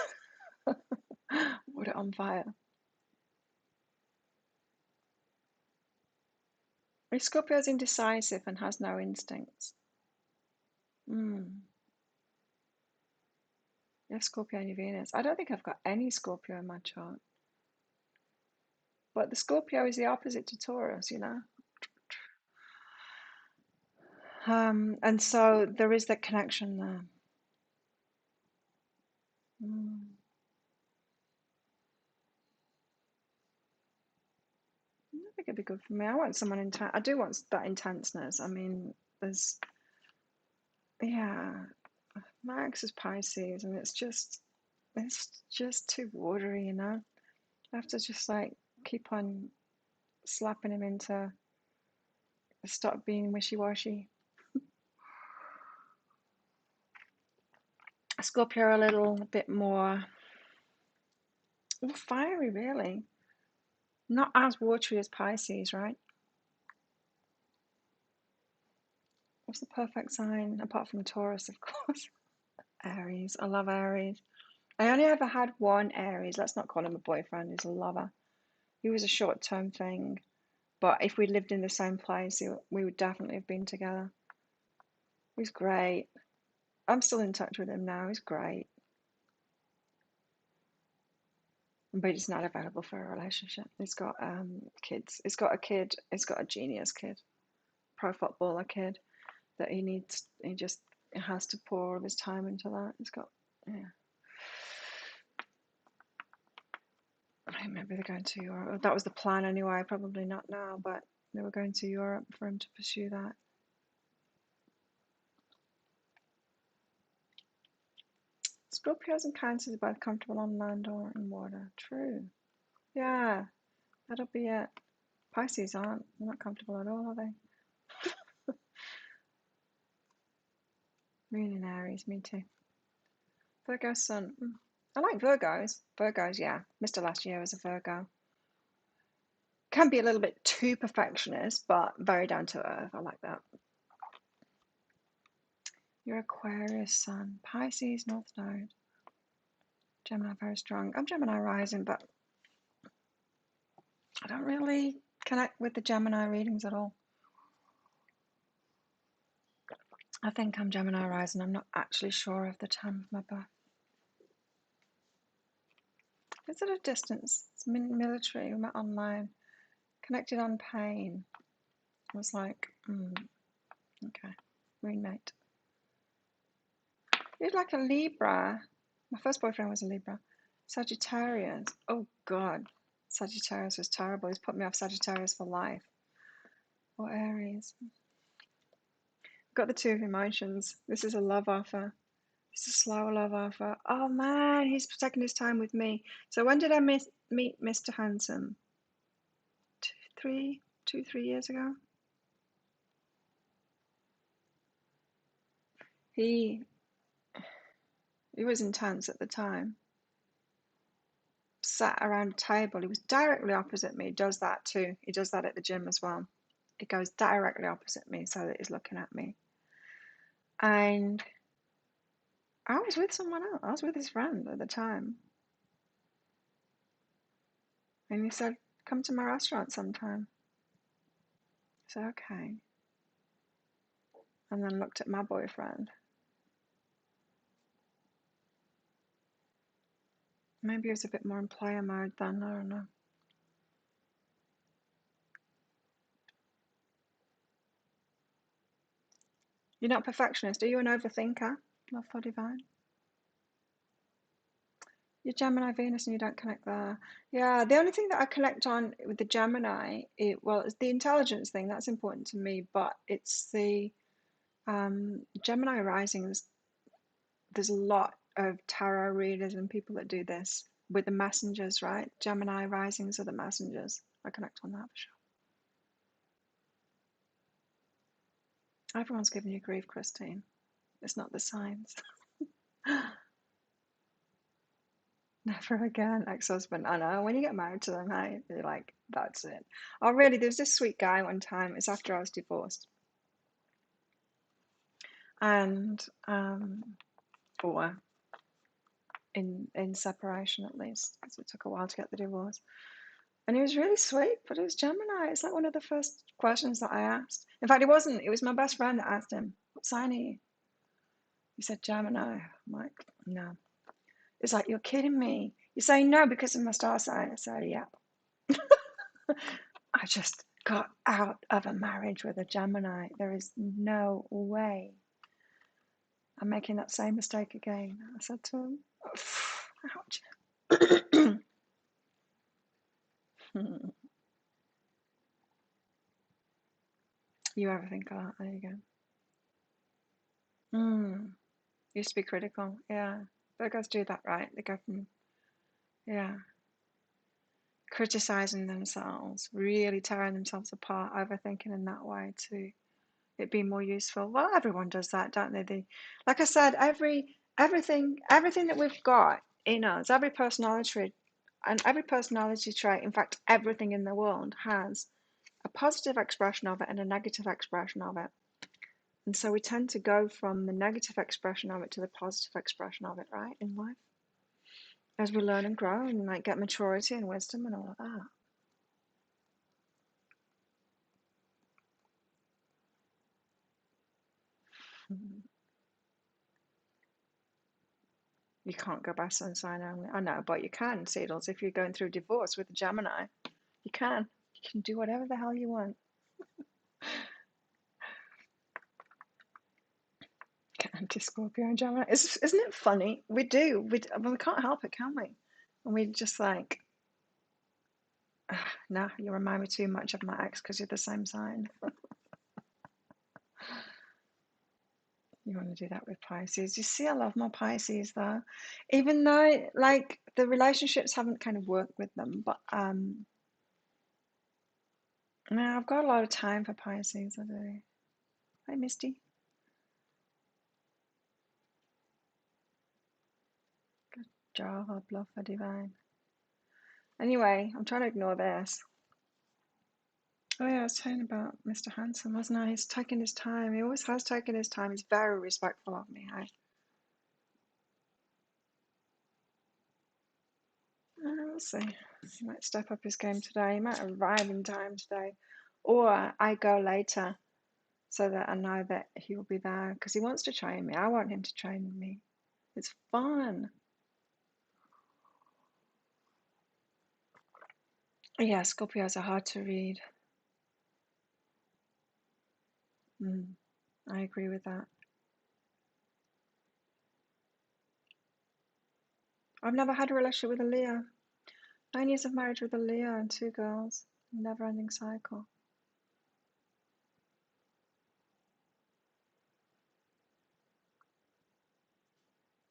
Water on fire. Scorpio is indecisive and has no instincts. Yeah, Scorpio and Venus. I don't think I've got any Scorpio in my chart. But the Scorpio is the opposite to Taurus, and so there is that connection there. I think it'd be good for me. I want someone intense. I do want that intenseness. I mean, Max is Pisces, and it's just too watery, I have to just like keep on slapping him into stop being wishy-washy. Scorpio are a little bit more fiery, really. Not as watery as Pisces, right? What's the perfect sign apart from Taurus, of course? Aries. I love Aries. I only ever had one Aries. Let's not call him a boyfriend. He's a lover. He was a short-term thing. But if we lived in the same place, we would definitely have been together. He's great. I'm still in touch with him now. He's great. But he's not available for a relationship. He's got kids. He's got a kid. He's got a genius kid, pro footballer kid that he just has to pour all of his time into that. He's got, yeah. Maybe they're going to Europe. That was the plan anyway. Probably not now, but they were going to Europe for him to pursue that. Scorpios and Cancers are both comfortable on land or in water. True. Yeah, that'll be it. Pisces aren't. They're not comfortable at all, are they? Moon in Aries, me too. Virgo Sun. I like Virgos. Virgos, yeah. Mr. Last Year was a Virgo. Can be a little bit too perfectionist, but very down to earth. I like that. Your Aquarius Sun. Pisces North Node. Gemini very strong. I'm Gemini rising, but I don't really connect with the Gemini readings at all. I think I'm Gemini rising. I'm not actually sure of the time of my birth. It's at a distance. It's military. We met online. Connected on pain. I was like, okay, roommate. You're like a Libra. My first boyfriend was a Libra. Sagittarius. Oh God, Sagittarius was terrible. He's put me off Sagittarius for life. Or Aries. Got the two of emotions. This is a love offer. It's a slow love offer. Oh man, he's taking his time with me. So when did I meet Mr. Handsome? 3 years ago. He was intense at the time. Sat around a table. He was directly opposite me. He does that too. He does that at the gym as well. He goes directly opposite me so that he's looking at me. And I was with someone else. I was with his friend at the time. And he said, come to my restaurant sometime. I said, okay. And then looked at my boyfriend. Maybe he was a bit more in player mode then, I don't know. You're not a perfectionist. Are you an overthinker? Love for divine. You're Gemini Venus and you don't connect there. Yeah, the only thing that I connect on with the Gemini, it's the intelligence thing. That's important to me, but it's the Gemini risings. There's a lot of tarot readers and people that do this with the messengers, right? Gemini risings are the messengers. I connect on that for sure. Everyone's giving you grief, Christine. It's not the signs. Never again, ex-husband. I know. When you get married to them, hey, you're like, that's it. Oh, really? There was this sweet guy one time. It's after I was divorced, and or in separation at least, because it took a while to get the divorce. And he was really sweet, but it was Gemini. It's like one of the first questions that I asked. In fact, it wasn't. It was my best friend that asked him, "What sign are you?" He said Gemini. I'm like, no. It's like, you're kidding me. You say no because of my star sign. I said, yeah. I just got out of a marriage with a Gemini. There is no way I'm making that same mistake again. I said to him, ouch. You ever think of that? There you go. Used to be critical. Yeah. Virgos do that, right? They go from, yeah, criticizing themselves, really tearing themselves apart, overthinking in that way to it being more useful. Well, everyone does that, don't they? Like I said, everything that we've got in us, every personality trait, in fact, everything in the world has a positive expression of it and a negative expression of it. And so we tend to go from the negative expression of it to the positive expression of it, right, in life, as we learn and grow and like get maturity and wisdom and all of that. You can't go by sun sign only. I know, but you can, Seedles. If you're going through divorce with a Gemini, you can. You can do whatever the hell you want. Anti-Scorpio and Gemini. Isn't it funny? We do. We can't help it, can we? And we just like, nah, you remind me too much of my ex because you're the same sign. You want to do that with Pisces. You see, I love my Pisces though. Even though like the relationships haven't kind of worked with them, but no, I've got a lot of time for Pisces, I do. Hi, Misty. Good job, love for divine. Anyway, I'm trying to ignore this. Oh yeah, I was talking about Mr. Handsome, wasn't I? He's taking his time. He always has taken his time. He's very respectful of me. We'll see. He might step up his game today. He might arrive in time today. Or I go later so that I know that he will be there because he wants to train me. I want him to train me. It's fun. Yeah, Scorpios are hard to read. I agree with that. I've never had a relationship with a Leo. 9 years of marriage with a Leo and 2 girls. Never ending cycle.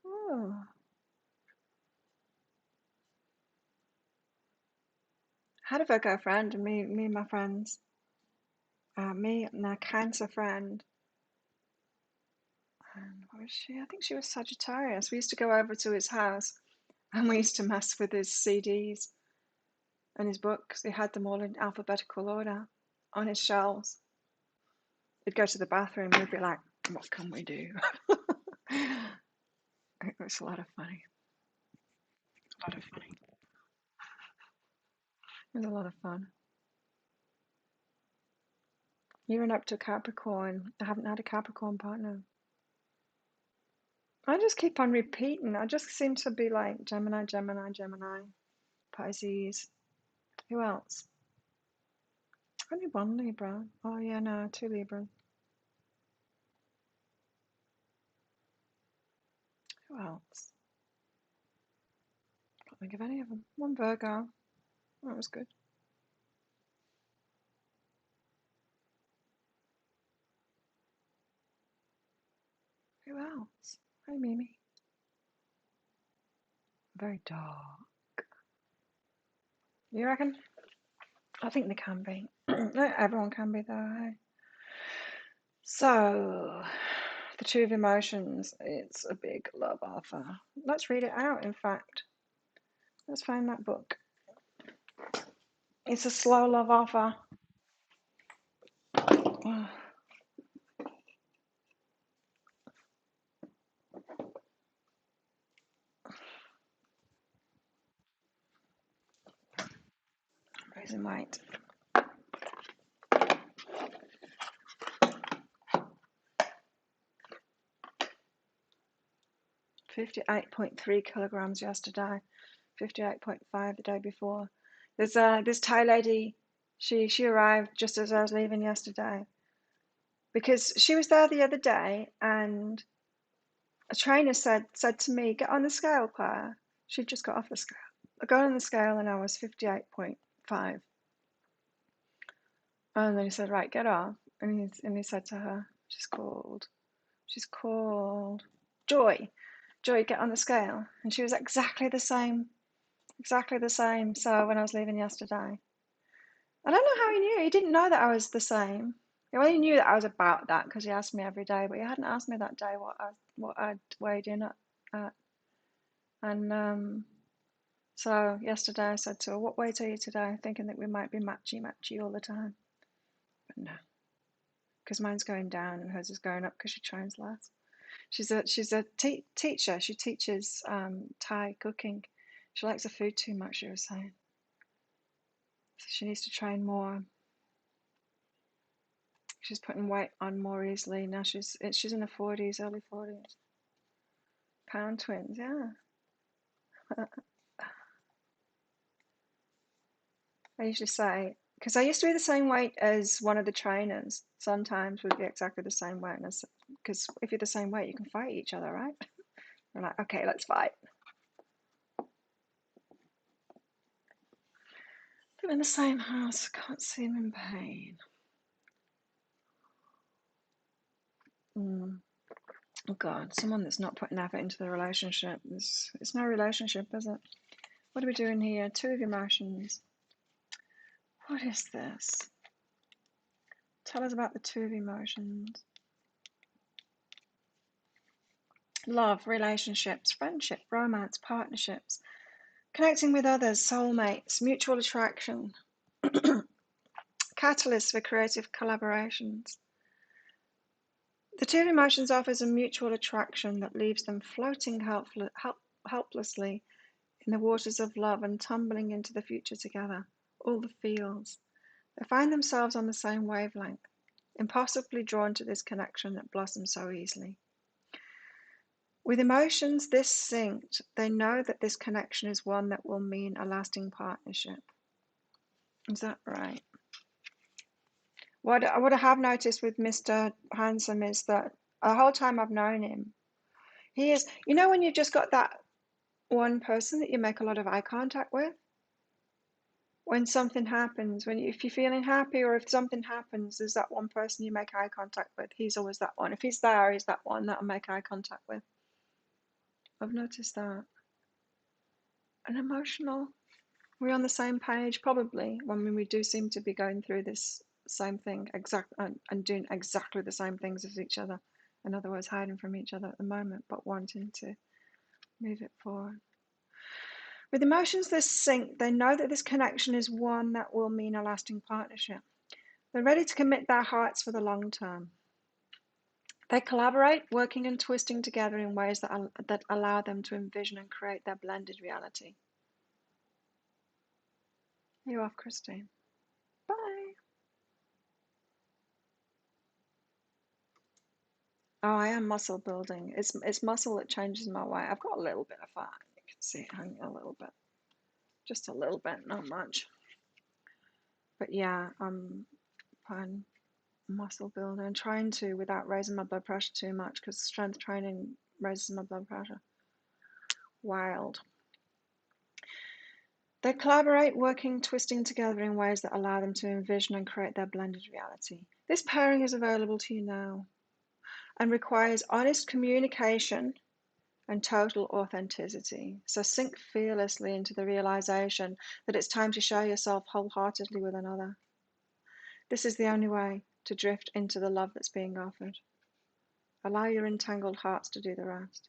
Oh. Had a Virgo friend, and me and my friends. Me and a Cancer friend And what was she? I think she was Sagittarius. We used to go over to his house and we used to mess with his CDs and his books. He had them all in alphabetical order on his shelves. He'd go to the bathroom and we'd be like, what can we do? It was a lot of funny. A lot of funny. It was a lot of fun. You went up to Capricorn. I haven't had a Capricorn partner. I just keep on repeating. I just seem to be like Gemini, Gemini, Gemini, Pisces. Who else? Only one Libra. Oh yeah, no, 2 Libras. Who else? Can't think of any of them. One Virgo. That was good. Who else? Hey, Mimi. Very dark. You reckon? I think they can be. Not everyone can be though, hey? So, the 2 of emotions. It's a big love offer. Let's read it out, in fact. Let's find that book. It's a slow love offer. Oh, reason white. 58.3 kilograms yesterday. 58.5 the day before. There's this Thai lady. She arrived just as I was leaving yesterday because she was there the other day, and a trainer said to me, "Get on the scale, Claire." She just got off the scale. I got on the scale and I was 58.5. And then he said, "Right, get off." And he said to her, "She's cold. She's cold. Joy, get on the scale." And she was exactly the same. Exactly the same. So when I was leaving yesterday, I don't know how he knew. He didn't know that I was the same. He only knew that I was about that because he asked me every day, but he hadn't asked me that day what I'd weighed in at. And so yesterday I said to her, "What weight are you today?" Thinking that we might be matchy all the time, but no, because mine's going down and hers is going up because she trains less. She's a teacher. She teaches Thai cooking. She likes the food too much, she was saying. So she needs to train more. She's putting weight on more easily now. She's in the 40s, early 40s. Pound twins, yeah. I usually say, because I used to be the same weight as one of the trainers. Sometimes we'd be exactly the same weight, because if you're the same weight, you can fight each other, right? We're like, okay, let's fight. They're in the same house. Can't see him in pain. Oh God, someone that's not putting effort into the relationship. It's no relationship, is it? What are we doing here? 2 of emotions. What is this? Tell us about the 2 of emotions. Love, relationships, friendship, romance, partnerships, connecting with others, soulmates, mutual attraction, catalysts for creative collaborations. The 2 of emotions offers a mutual attraction that leaves them floating helplessly in the waters of love and tumbling into the future together, all the feels. They find themselves on the same wavelength, impossibly drawn to this connection that blossoms so easily. With emotions this synced, they know that this connection is one that will mean a lasting partnership. Is that right? What I have noticed with Mr. Handsome is that the whole time I've known him, he is, when you've just got that one person that you make a lot of eye contact with, when something happens, if you're feeling happy or if something happens, there's that one person you make eye contact with. He's always that one. If he's there, he's that one that I make eye contact with. I've noticed that. And emotional. We're on the same page, probably. When we do seem to be going through this same thing, and doing exactly the same things as each other In other words, hiding from each other at the moment, but wanting to move it forward. With emotions this sync, they know that this connection is one that will mean a lasting partnership. They're ready to commit their hearts for the long term. They collaborate, working and twisting together in ways that allow them to envision and create their blended reality. You're off, Christine. Bye. Oh, I am muscle building. It's muscle that changes my weight. I've got a little bit of fat. You can see it hanging a little bit. Just a little bit, not much. But yeah, I'm putting muscle building and trying to without raising my blood pressure too much because strength training raises my blood pressure. Wild. They collaborate, working, twisting together in ways that allow them to envision and create their blended reality. This pairing is available to you now and requires honest communication and total authenticity. So sink fearlessly into the realization that it's time to share yourself wholeheartedly with another. This is the only way to drift into the love that's being offered. Allow your entangled hearts to do the rest.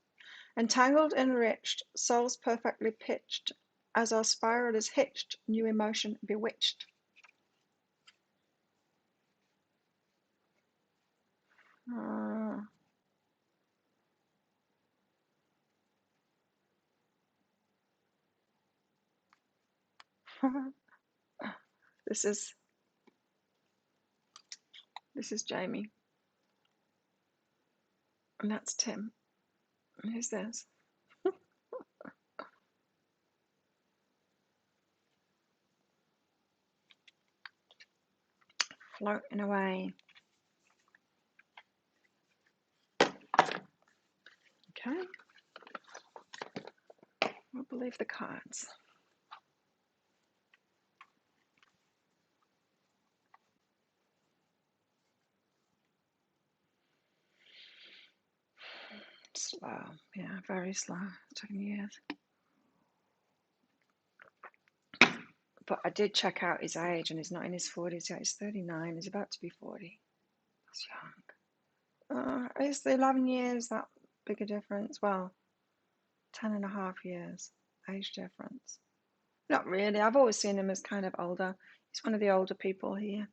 Entangled, enriched, souls perfectly pitched, as our spiral is hitched, new emotion bewitched. This is Jamie, and that's Tim. And who's this? Floating away. Okay. We'll believe the cards. Slow, yeah, very slow. It took me years. But I did check out his age, and he's not in his 40s yet. He's 39. He's about to be 40. That's young. Is the 11 years that big a difference? Well, 10 and a half years age difference. Not really. I've always seen him as kind of older. He's one of the older people here.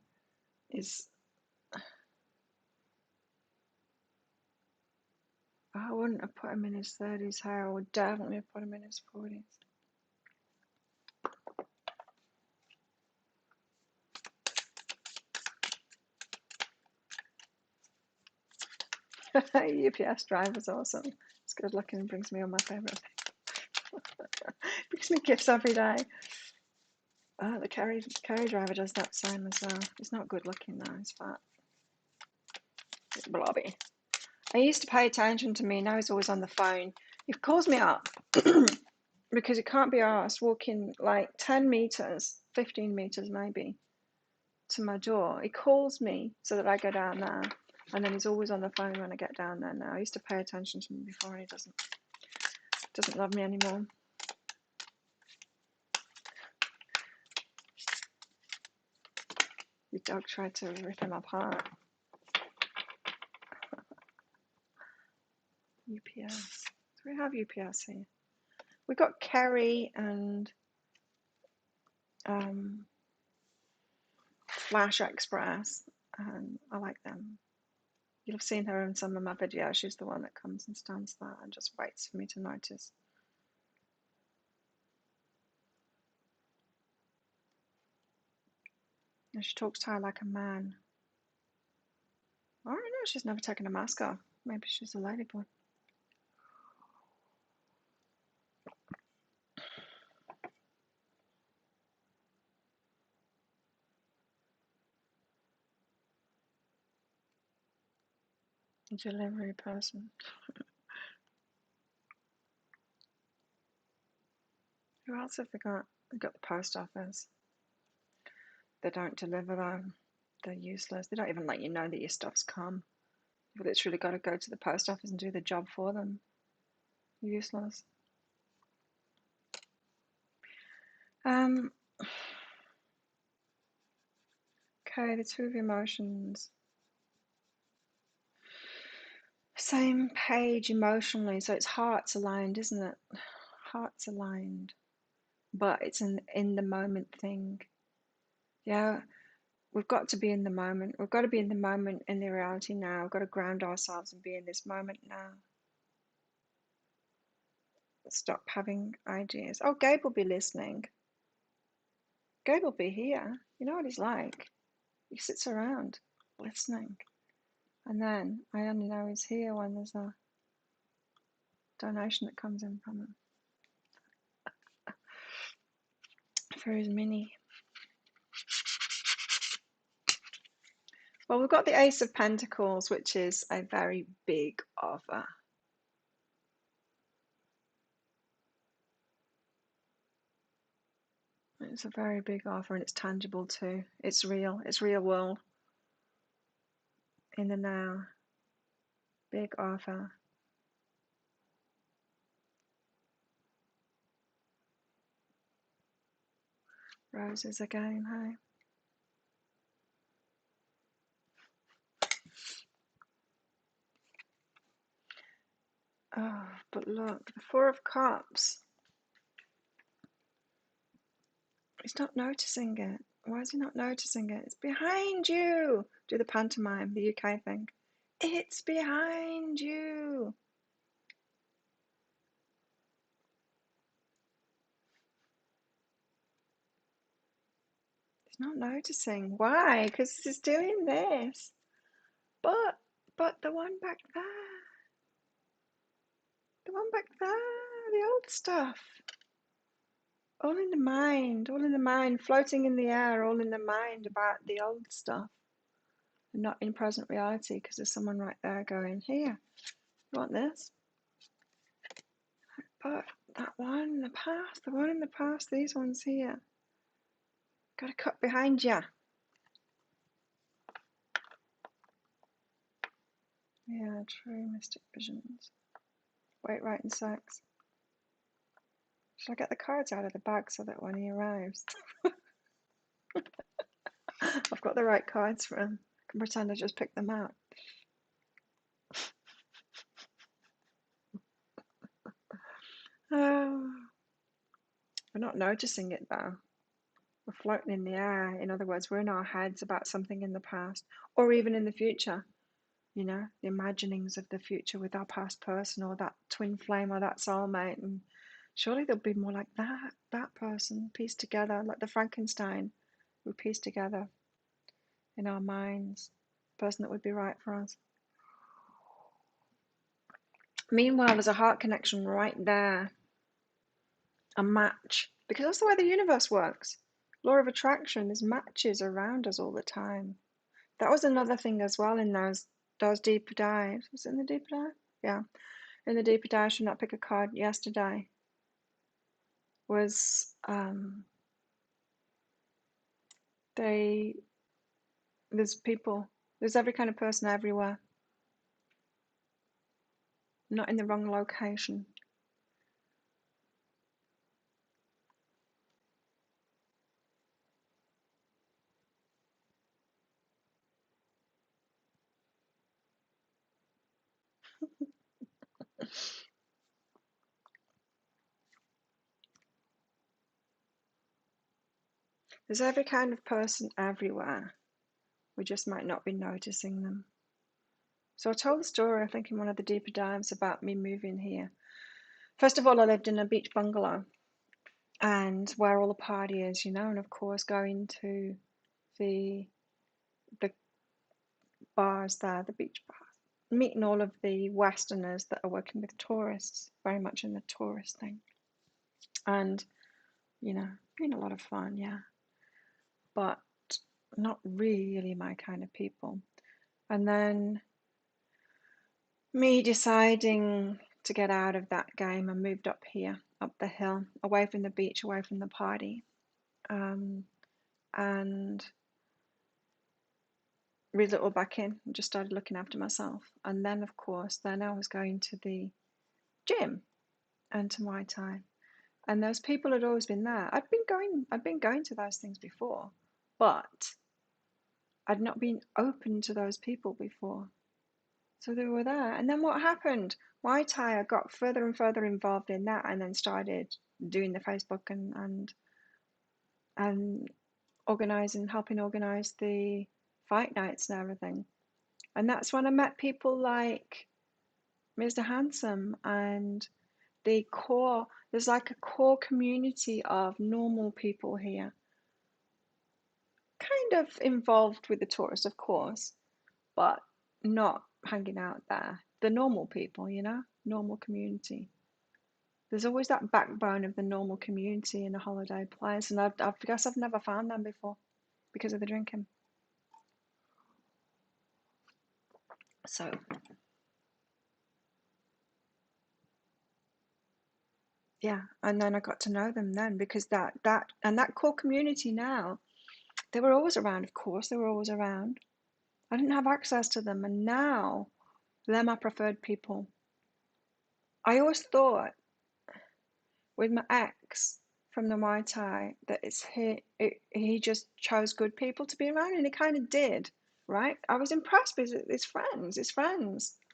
I wouldn't have put him in his 30s here. I would definitely have put him in his 40s. UPS driver's awesome. It's good looking and brings me all my favourite things. Brings me gifts every day. Oh, the carry driver does that same as well. He's not good looking though, he's fat. He's blobby. I used to pay attention to me, now he's always on the phone. He calls me up because he can't be arsed walking like 10 metres, 15 metres maybe, to my door. He calls me so that I go down there, and then he's always on the phone when I get down there now. I used to pay attention to him before, and he doesn't love me anymore. Your dog tried to rip him apart. UPS. Do we have UPS here? We got Kerry and Flash Express, and I like them. You'll have seen her in some of my videos. She's the one that comes and stands there and just waits for me to notice. And she talks to her like a man. I don't know, she's never taken a mask off. Maybe she's a ladyboy. A delivery person. Who else have we got? We've got the post office. They don't deliver them. They're useless. They don't even let you know that your stuff's come. You've literally got to go to the post office and do the job for them. Useless. Okay, the two of emotions. same page emotionally. So it's hearts aligned, isn't it? Hearts aligned. But it's an in the moment thing. Yeah, we've got to be in the moment. We've got to be in the moment, in the reality now. We've got to ground ourselves and be in this moment now. Stop having ideas. Oh, Gabe will be listening. Gabe will be here. You know what he's like. He sits around listening. And then I only know he's here when there's a donation that comes in from him for his mini. Well, we've got the Ace of Pentacles, which is a very big offer. It's a very big offer, and it's tangible too. It's real. It's real world. In the now. Big offer. Roses again, hey? Oh, but look, the Four of Cups. He's not noticing it. Why is he not noticing it? It's behind you. Do the pantomime, the UK thing. It's behind you. He's not noticing. Why? Because he's doing this. But the one back there. The one back there. The old stuff. All in the mind, floating in the air, all in the mind about the old stuff. And not in present reality, because there's someone right there going, here, you want this? But that one in the past, these ones here. Got a cut behind ya. Yeah, true, mystic visions. Wait, right, and sex. Should I get the cards out of the bag so that when he arrives, I've got the right cards for him? I can pretend I just picked them out. Oh, we're not noticing it though. We're floating in the air. In other words, we're in our heads about something in the past or even in the future. You know, the imaginings of the future with our past person or that twin flame or that soulmate. And surely there'll be more like that person pieced together, like the Frankenstein we pieced together in our minds, the person that would be right for us. Meanwhile, there's a heart connection right there, a match, because that's the way the universe works. Law of attraction, there's matches around us all the time. That was another thing as well in those deeper dives. Was it in the deeper dive? Yeah. In the deeper dive, should not pick a card yesterday. Was there's people, there's every kind of person everywhere. Not in the wrong location. There's every kind of person everywhere. We just might not be noticing them. So I told the story, I think, in one of the deeper dives about me moving here. First of all, I lived in a beach bungalow, and where all the party is, you know, and of course going to the bars there, the beach bars, meeting all of the Westerners that are working with tourists, very much in the tourist thing, and you know, being a lot of fun, yeah, but not really my kind of people. And then me deciding to get out of that game, I moved up here, up the hill, away from the beach, away from the party, and reeled it all back in and just started looking after myself. And then, of course, then I was going to the gym and to Muay Thai, and those people had always been there. I'd been going to those things before, but I'd not been open to those people before. So they were there. And then what happened? Muay Thai, I got further and further involved in that, and then started doing the Facebook and helping organize the fight nights and everything. And that's when I met people like Mr. Handsome and there's like a core community of normal people here, kind of involved with the tourists, of course, but not hanging out there. The normal people, normal community. There's always that backbone of the normal community in a holiday place, and I guess I've never found them before because of the drinking. So, yeah, and then I got to know them then because that core community now, they were always around, of course, they were always around. I didn't have access to them, and now they're my preferred people. I always thought with my ex from the Muay Thai that he just chose good people to be around, and he kind of did, right? I was impressed with his friends,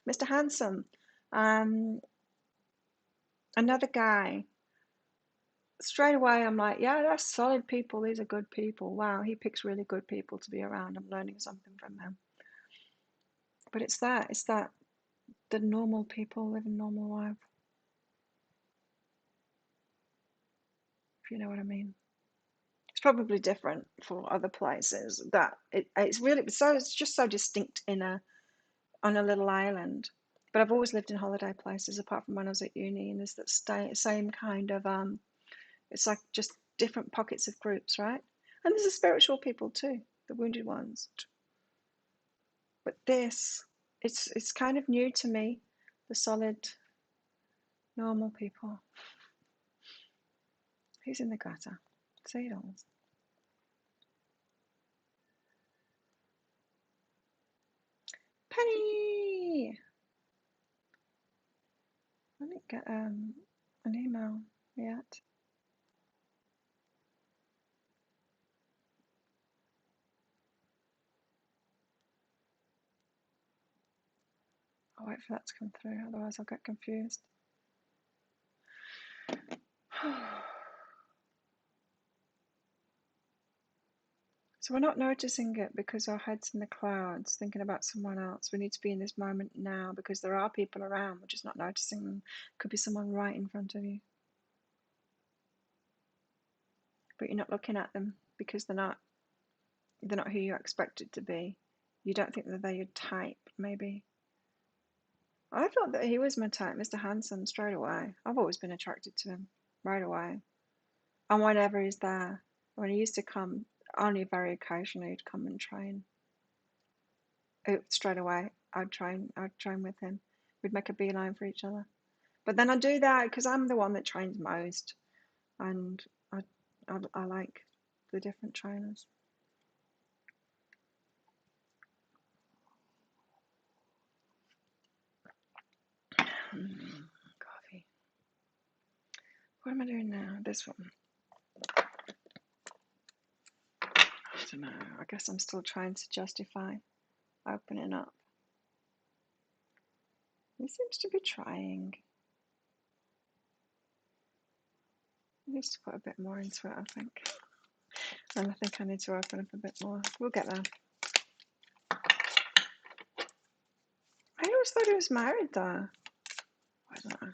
Mr. Handsome, another guy. Straight away, I'm like, yeah, that's solid people. These are good people. Wow, he picks really good people to be around. I'm learning something from him. But it's that the normal people live a normal life, if you know what I mean. It's probably different for other places. It's just so distinct on a little island. But I've always lived in holiday places, apart from when I was at uni, and there's that same kind of it's like just different pockets of groups, right? And there's the spiritual people too, the wounded ones. But it's kind of new to me, the solid, normal people. Who's in the gutter? Seagulls. Penny! I didn't get an email yet. I'll wait for that to come through, otherwise I'll get confused. So we're not noticing it because our head's in the clouds, thinking about someone else. We need to be in this moment now because there are people around. We're just not noticing them. Could be someone right in front of you, but you're not looking at them because they're not who you expect it to be. You don't think that they're your type, maybe. I thought that he was my type, Mr. Handsome, straight away. I've always been attracted to him right away. And whenever he's there, when he used to come, only very occasionally he'd come and train. Straight away, I'd train with him. We'd make a beeline for each other. But then I do that because I'm the one that trains most, and I like the different trainers. Coffee. What am I doing now? This one. I don't know. I guess I'm still trying to justify opening up. He seems to be trying. He needs to put a bit more into it, I think. And I think I need to open up a bit more. We'll get there. I always thought he was married, though. I don't know.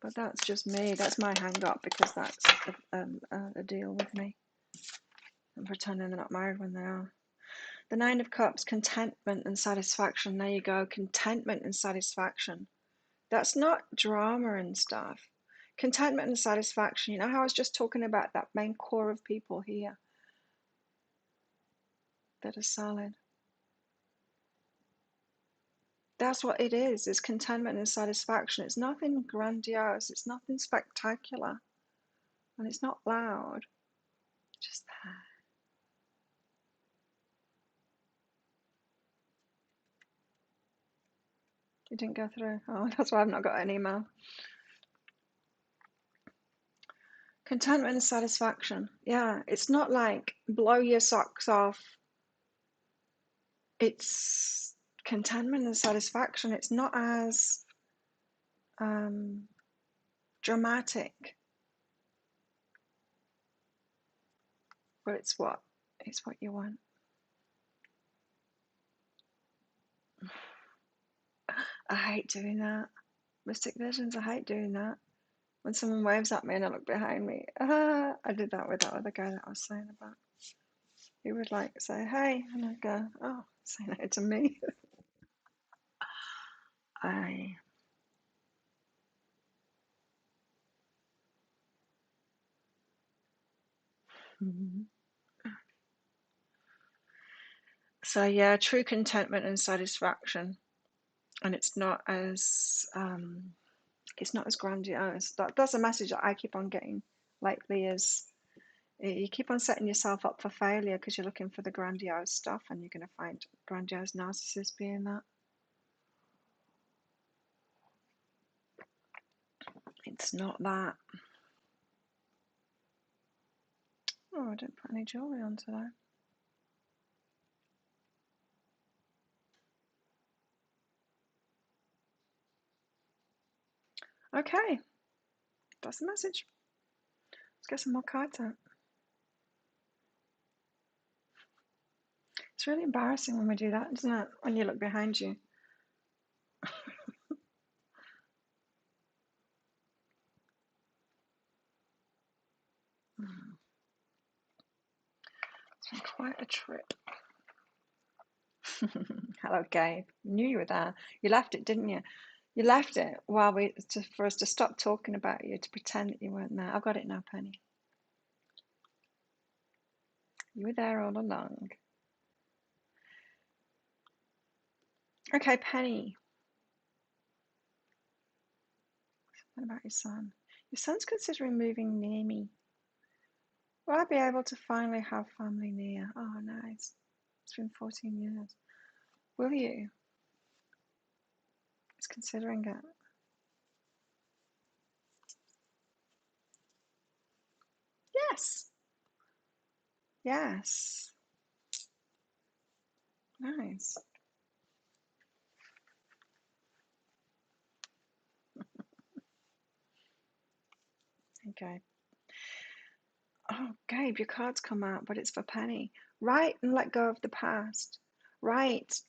But that's just me. That's my hang-up because that's a deal with me. I'm pretending they're not married when they are. The Nine of Cups, contentment and satisfaction. There you go. Contentment and satisfaction. That's not drama and stuff. Contentment and satisfaction. You know how I was just talking about that main core of people here that are solid? That's what it is. It's contentment and satisfaction. It's nothing grandiose. It's nothing spectacular. And it's not loud. Just there. You didn't go through. Oh, that's why I've not got an email. Contentment and satisfaction. Yeah, it's not like blow your socks off. It's contentment and satisfaction. It's not as dramatic, but it's what you want. I hate doing that. Mystic visions, I hate doing that. When someone waves at me and I look behind me, I did that with that other guy that I was saying about. He would like say, hey, and I'd go, oh, say no to me. So yeah, true contentment and satisfaction, and it's not as grandiose. That's a message that I keep on getting lately. Is you keep on setting yourself up for failure because you're looking for the grandiose stuff, and you're going to find grandiose narcissists being that. It's not that. Oh, I didn't put any jewelry on today. Okay, that's the message. Let's get some more cards out. It's really embarrassing when we do that, isn't it? When you look behind you. It's been quite a trip. Hello, Gabe. Knew you were there. You left it, didn't you? You left it while for us to stop talking about you, to pretend that you weren't there. I've got it now, Penny. You were there all along. Okay, Penny. What about your son? Your son's considering moving near me. Will I be able to finally have family near? Oh, nice. It's been 14 years. Will you? He's considering it. Yes. Yes. Nice. Okay. Oh, Gabe, your card's come out, but it's for Penny. Write and let go of the past. Write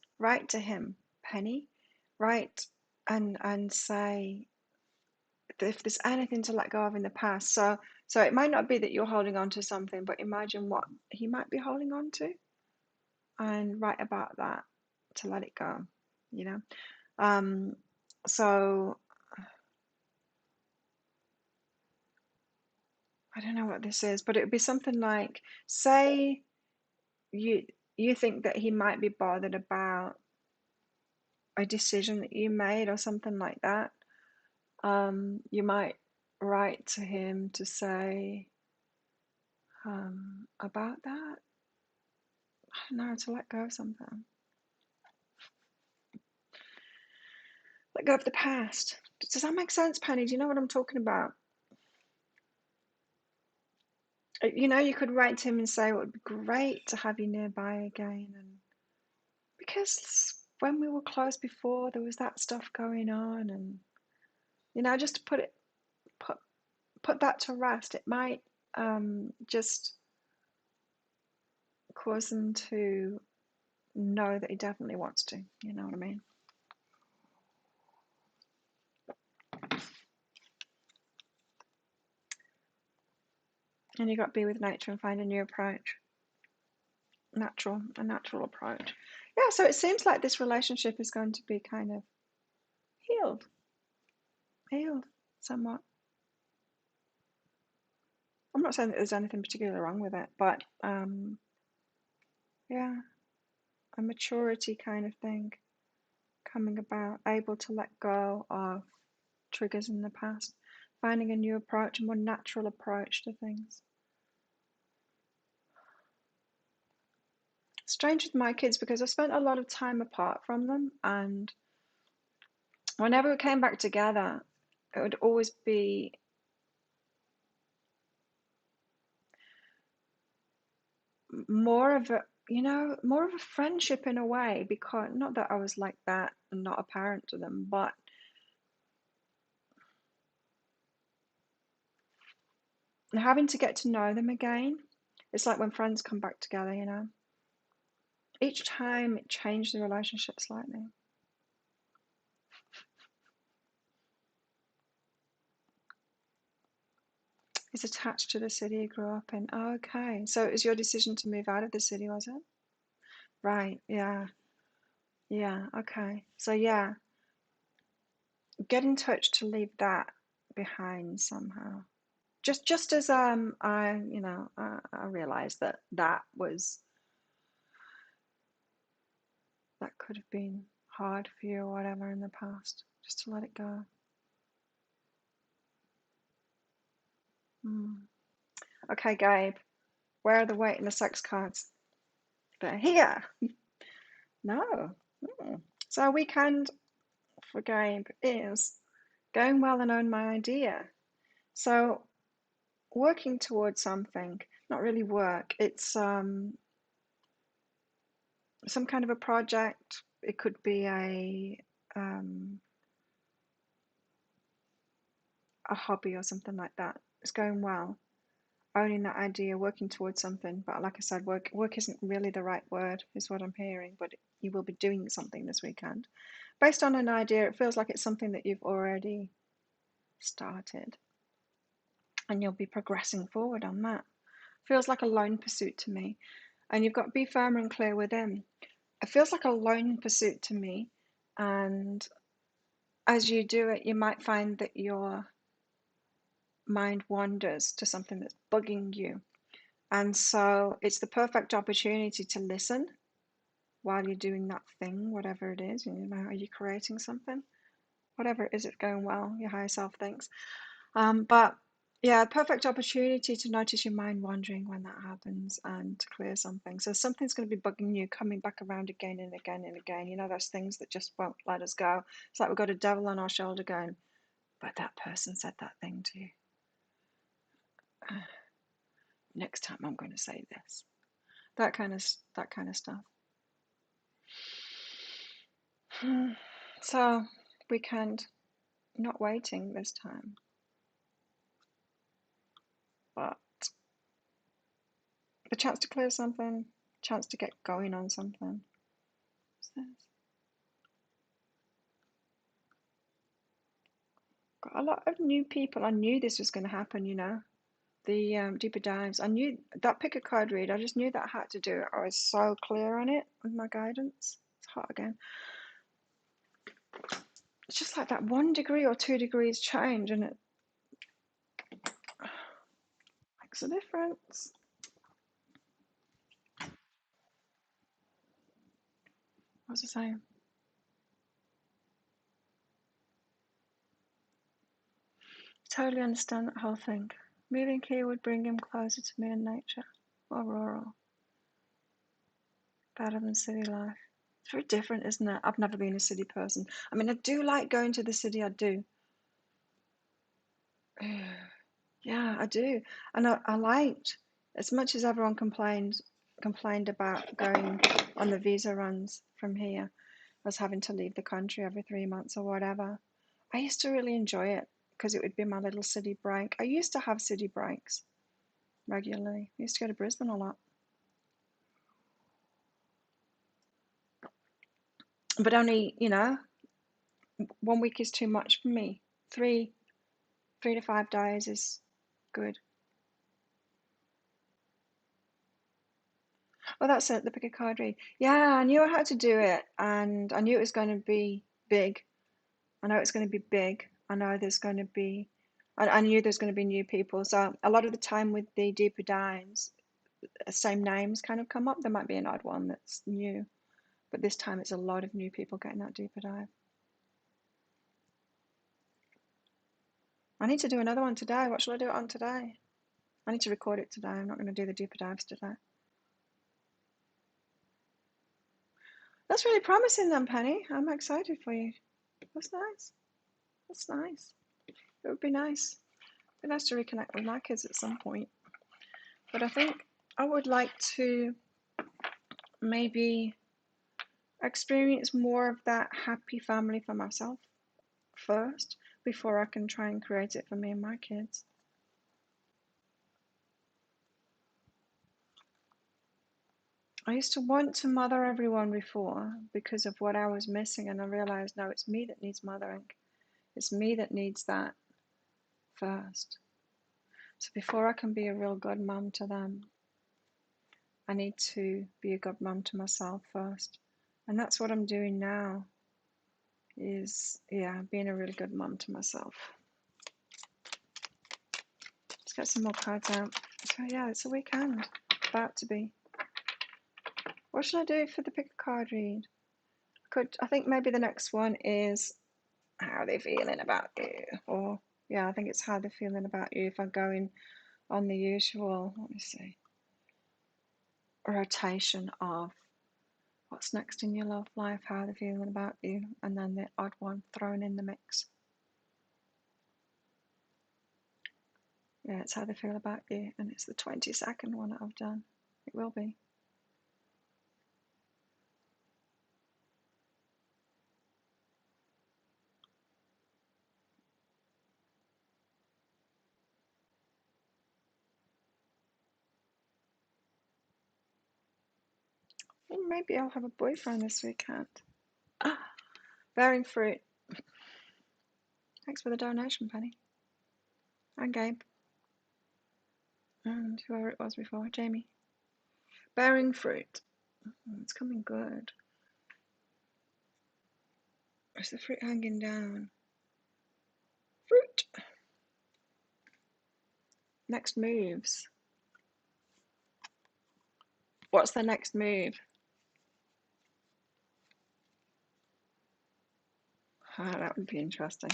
to him, Penny. Write and say if there's anything to let go of in the past. So it might not be that you're holding on to something, but imagine what he might be holding on to, and write about that to let it go. You know. So I don't know what this is, but it would be something like, say you think that he might be bothered about a decision that you made or something like that. You might write to him to say about that. I don't know, to let go of something. Let go of the past. Does that make sense, Penny? Do you know what I'm talking about? You know, you could write to him and say it would be great to have you nearby again, and because when we were close before, there was that stuff going on, and you know, just to put that to rest. It might just cause them to know that he definitely wants to. You know what I mean? And you got to be with nature and find a new approach. A natural approach. Yeah, so it seems like this relationship is going to be kind of healed somewhat. I'm not saying that there's anything particularly wrong with it, but yeah, a maturity kind of thing coming about, able to let go of triggers in the past, finding a new approach, a more natural approach to things. Strange with my kids because I spent a lot of time apart from them, and whenever we came back together, it would always be more of a, you know, more of a friendship in a way, because not that I was like that and not apparent to them, but having to get to know them again. It's like when friends come back together, you know. Each time it changed the relationship slightly. He's attached to the city he grew up in. Oh, okay. So it was your decision to move out of the city, was it? Right. Yeah. Yeah. Okay. So yeah, get in touch to leave that behind somehow. Just as I you know I realized that that could have been hard for you or whatever in the past. Just to let it go. Mm. Okay, Gabe. Where are the weight and the sex cards? They're here. No. Mm. So our weekend for Gabe is going well and own my idea. So working towards something, not really work. It's some kind of a project. It could be a hobby or something like that. It's going well. Owning that idea, working towards something. But like I said, work isn't really the right word, is what I'm hearing. But you will be doing something this weekend. Based on an idea, it feels like it's something that you've already started. And you'll be progressing forward on that. Feels like a lone pursuit to me. And you've got to be firm and clear within. It feels like a lone pursuit to me. And as you do it, you might find that your mind wanders to something that's bugging you. And so it's the perfect opportunity to listen while you're doing that thing, whatever it is. You know, are you creating something? Whatever it is, it's going well, your higher self thinks. But yeah, perfect opportunity to notice your mind wandering when that happens and to clear something. So something's going to be bugging you, coming back around again and again and again. You know, those things that just won't let us go. It's like we've got a devil on our shoulder going, but that person said that thing to you. Next time I'm going to say this. That kind of stuff. So weekend, not waiting this time, but the chance to clear something, chance to get going on something. Got a lot of new people. I knew this was going to happen, you know. The deeper dives. I knew that pick a card read. I just knew that I had to do it. I was so clear on it with my guidance. It's hot again. It's just like that 1 degree or 2 degrees change, and it makes a difference. What was I saying? Totally understand that whole thing. Moving here would bring him closer to me in nature, or rural. Better than city life. It's very different, isn't it? I've never been a city person. I mean, I do like going to the city, I do. Yeah, I do. And I liked, as much as everyone complained about going on the visa runs from here, as having to leave the country every 3 months or whatever. I used to really enjoy it because it would be my little city break. I used to have city breaks regularly. I used to go to Brisbane a lot. But only, you know, 1 week is too much for me. 3 to 5 days is good. Well, that's it, the pick a card read. Yeah, I knew I had to do it, and I knew it was going to be big. I know it's going to be big. I know there's going to be, I knew there's going to be new people. So a lot of the time with the deeper dives, same names kind of come up. There might be an odd one that's new, but this time it's a lot of new people getting that deeper dive. I need to do another one today. What shall I do it on today? I need to record it today. I'm not going to do the deeper dives today. That's really promising then, Penny. I'm excited for you. That's nice. That's nice. It would be nice. It'd be nice to reconnect with my kids at some point. But I think I would like to maybe experience more of that happy family for myself first before I can try and create it for me and my kids. I used to want to mother everyone before because of what I was missing, and I realized now it's me that needs mothering. It's me that needs that first. So before I can be a real good mum to them, I need to be a good mum to myself first. And that's what I'm doing now, is, yeah, being a really good mum to myself. Let's get some more cards out. So yeah, it's a weekend. About to be. What should I do for the pick a card read? I think maybe the next one is how they're feeling about you. Or, yeah, I think it's how they're feeling about you if I'm going on the usual, let me see, rotation of what's next in your love life, how they're feeling about you, and then the odd one thrown in the mix. Yeah, it's how they feel about you, and it's the 22nd one that I've done. It will be. Well, maybe I'll have a boyfriend this weekend. Ah, bearing fruit. Thanks for the donation, Penny. And Gabe. And whoever it was before, Jamie. Bearing fruit. It's coming good. Is the fruit hanging down? Fruit. Next moves. What's the next move? That would be interesting.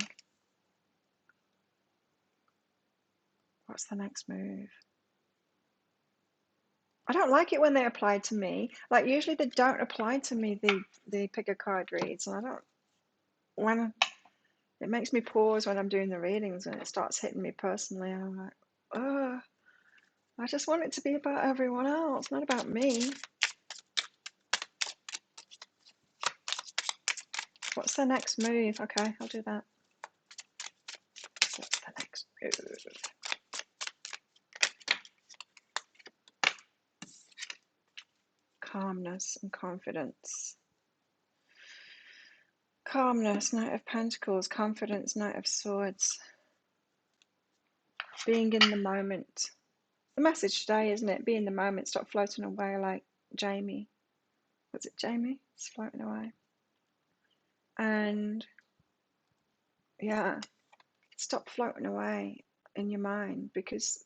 What's the next move? I don't like it when they apply to me. Like, usually they don't apply to me, the pick a card reads. And it makes me pause when I'm doing the readings and it starts hitting me personally. And I'm like, oh, I just want it to be about everyone else, not about me. What's the next move? Okay, I'll do that. What's the next move? Calmness and confidence. Calmness, Knight of Pentacles. Confidence, Knight of Swords. Being in the moment. The message today, isn't it? Be in the moment. Stop floating away like Jamie. Was it Jamie? It's floating away. And yeah, stop floating away in your mind, because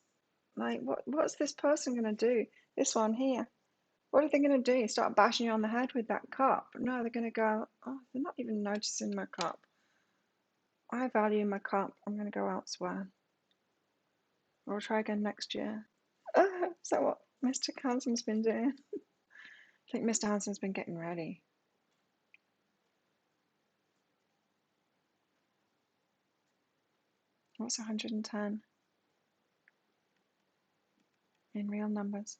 like what's this person gonna do? This one here. What are they gonna do? Start bashing you on the head with that cup? No, they're gonna go, oh, they're not even noticing my cup. I value my cup. I'm gonna go elsewhere. Or try again next year. Is that what Mr. Hansen's been doing? I think Mr. Hansen's been getting ready. What's 110 in real numbers?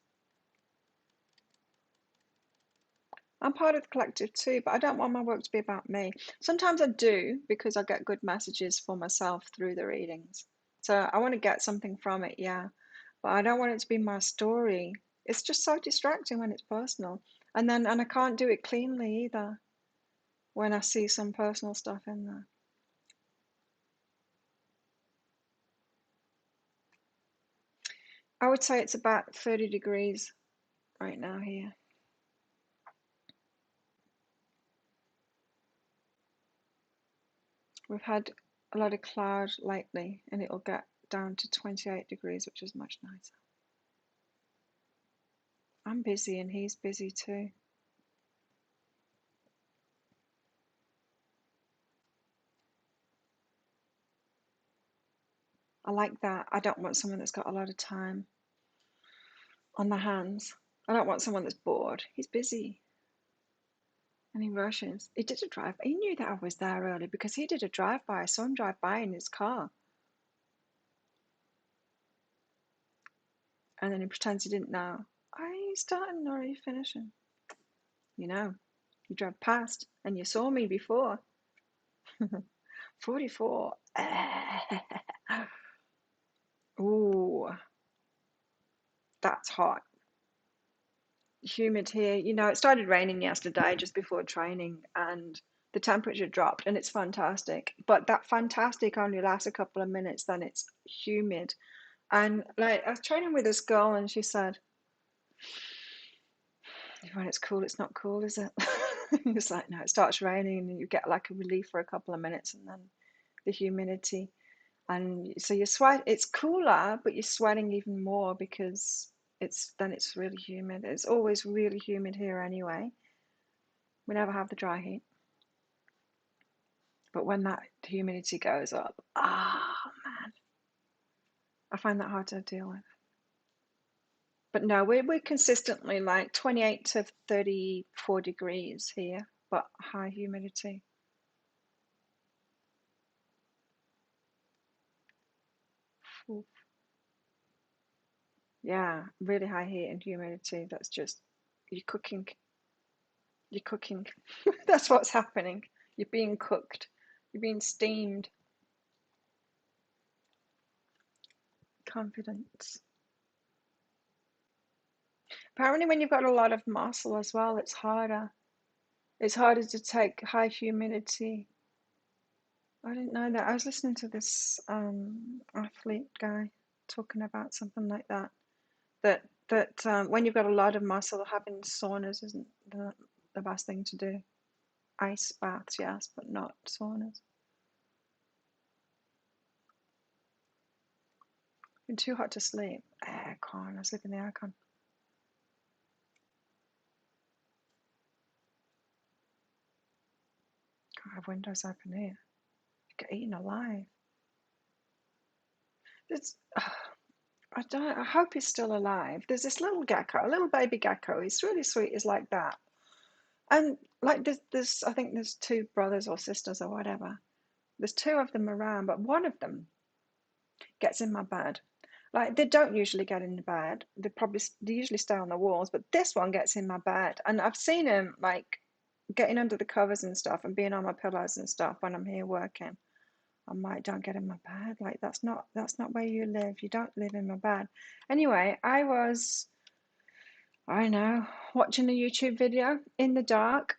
I'm part of the collective too, but I don't want my work to be about me. Sometimes I do, because I get good messages for myself through the readings. So I want to get something from it, yeah. But I don't want it to be my story. It's just so distracting when it's personal. And I can't do it cleanly either when I see some personal stuff in there. I would say it's about 30 degrees right now here. We've had a lot of cloud lately, and it'll get down to 28 degrees, which is much nicer. I'm busy and he's busy too. I like that. I don't want someone that's got a lot of time on their hands. I don't want someone that's bored. He's busy and he rushes. He did a drive. He knew that I was there early because he did a drive-by. I saw him drive by in his car. And then he pretends he didn't know. Are you starting or are you finishing? You know, you drove past and you saw me before. 44. Ooh, that's hot. Humid here. You know, it started raining yesterday just before training, and the temperature dropped, and it's fantastic. But that fantastic only lasts a couple of minutes, then it's humid. And like, I was training with this girl, and she said, when it's cool, it's not cool, is it? It's like, no, it starts raining, and you get like a relief for a couple of minutes, and then the humidity. And so you sweat, it's cooler, but you're sweating even more because it's really humid. It's always really humid here anyway. We never have the dry heat. But when that humidity goes up, man, I find that hard to deal with. But no, we're consistently like 28 to 34 degrees here, but high humidity. Oof. Yeah, really high heat and humidity. That's just, you're cooking. You're cooking. That's what's happening. You're being cooked. You're being steamed. Confidence. Apparently, when you've got a lot of muscle as well, it's harder. It's harder to take high humidity. I didn't know that. I was listening to this athlete guy talking about something like that. That when you've got a lot of muscle, having saunas isn't the best thing to do. Ice baths, yes, but not saunas. Been too hot to sleep. Aircon. I sleep in the aircon. Can't have windows open here. You get eaten alive. There's, I don't. I hope he's still alive. There's this little gecko, a little baby gecko. He's really sweet. He's like that. And like there's I think there's two brothers or sisters or whatever. There's two of them around, but one of them gets in my bed. Like they don't usually get in the bed. They usually stay on the walls, but this one gets in my bed, and I've seen him like getting under the covers and stuff and being on my pillows and stuff when I'm here working. I'm like, don't get in my bed. Like that's not where you live. You don't live in my bed. Anyway, I know, watching a YouTube video in the dark,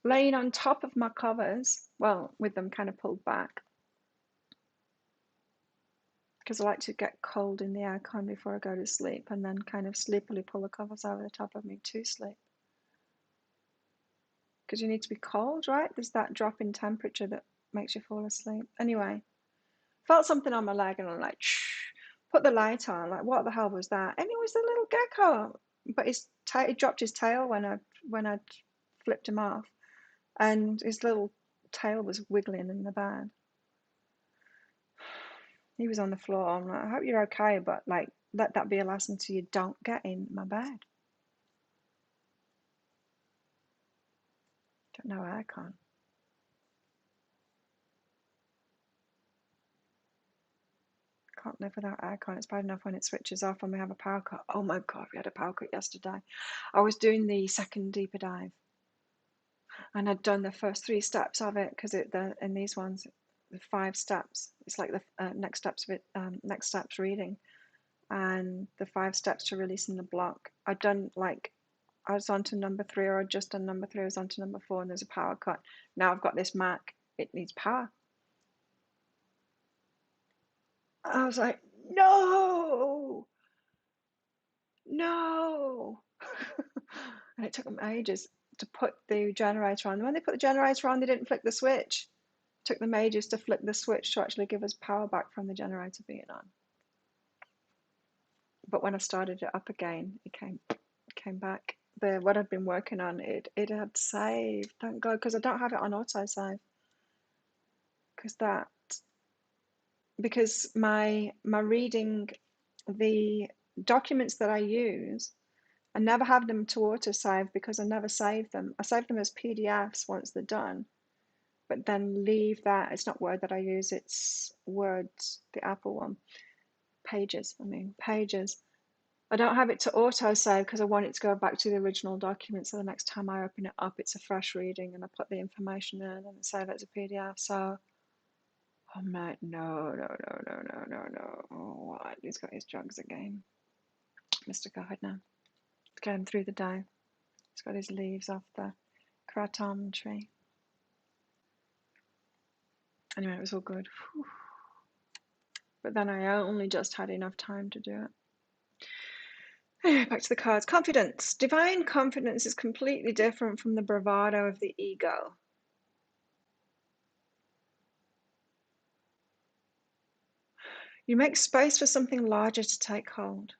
laying on top of my covers, well, with them kind of pulled back, because I like to get cold in the aircon before I go to sleep, and then kind of sleepily pull the covers over the top of me to sleep. Because you need to be cold, right? There's that drop in temperature that makes you fall asleep. Anyway, felt something on my leg, and I'm like, shh, put the light on. Like, what the hell was that? And it was a little gecko, but he dropped his tail when I flipped him off, and his little tail was wiggling in the bed. He was on the floor. I'm like, I hope you're okay, but like, let that be a lesson to you. Don't get in my bed. Got no aircon. Can't live without aircon. It's bad enough when it switches off when we have a power cut. Oh my God, we had a power cut yesterday. I was doing the second deeper dive, and I'd done the first 3 steps of it because in these ones, the 5 steps. It's like the next steps reading, and the 5 steps to releasing the block. I'd done like I was on to number 3, or I'd just done number 3. I was on to number 4, and there's a power cut. Now I've got this Mac. It needs power. I was like, no, no. And it took them ages to put the generator on. When they put the generator on, they didn't flick the switch. It took them ages to flick the switch to actually give us power back from the generator being on. But when I started it up again, it came back. What I'd been working on, it had saved. Thank God, because I don't have it on autosave. Because my reading, the documents that I use, I never have them to autosave because I never save them. I save them as PDFs once they're done, but then leave that. It's not Word that I use, it's Words, the Apple one. Pages. I don't have it to auto save because I want it to go back to the original document. So the next time I open it up, it's a fresh reading and I put the information in and save it as a PDF. So I'm like, no. Oh, what? He's got his drugs again. Mr. Gardner. To get him through the day. He's got his leaves off the Kaczan tree. Anyway, it was all good. Whew. But then I only just had enough time to do it. Anyway, back to the cards. Confidence. Divine confidence is completely different from the bravado of the ego. You make space for something larger to take hold.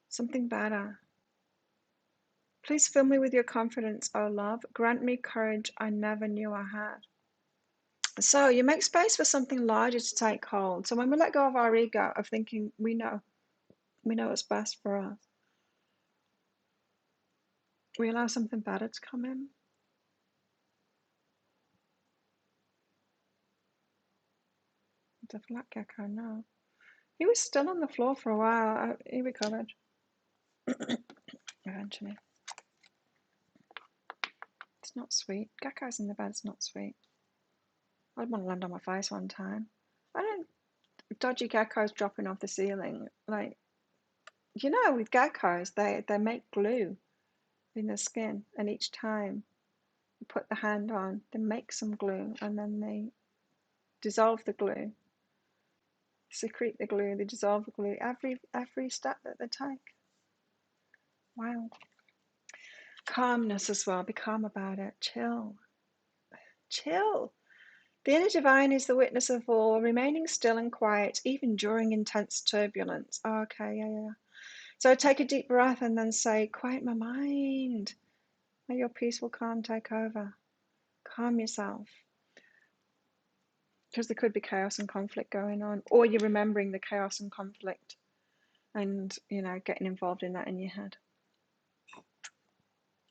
Something better. Please fill me with your confidence, O love. Grant me courage I never knew I had. So you make space for something larger to take hold. So when we let go of our ego, of thinking we know what's best for us, we allow something better to come in. The flat gecko, no. He was still on the floor for a while. He recovered eventually. It's not sweet. Geckos in the bed's not sweet. I'd want to land on my face one time. I don't dodgy geckos dropping off the ceiling. Like, you know, with geckos, they make glue in their skin, and each time you put the hand on, they make some glue, and then they dissolve the glue, secrete the glue, they dissolve the glue every step that they take. Wow. Calmness as well. Be calm about it. Chill. The inner divine is the witness of all, remaining still and quiet even during intense turbulence. Oh, okay, yeah. So take a deep breath and then say, quiet my mind. Let your peaceful calm take over. Calm yourself. Because there could be chaos and conflict going on, or you're remembering the chaos and conflict and, getting involved in that in your head.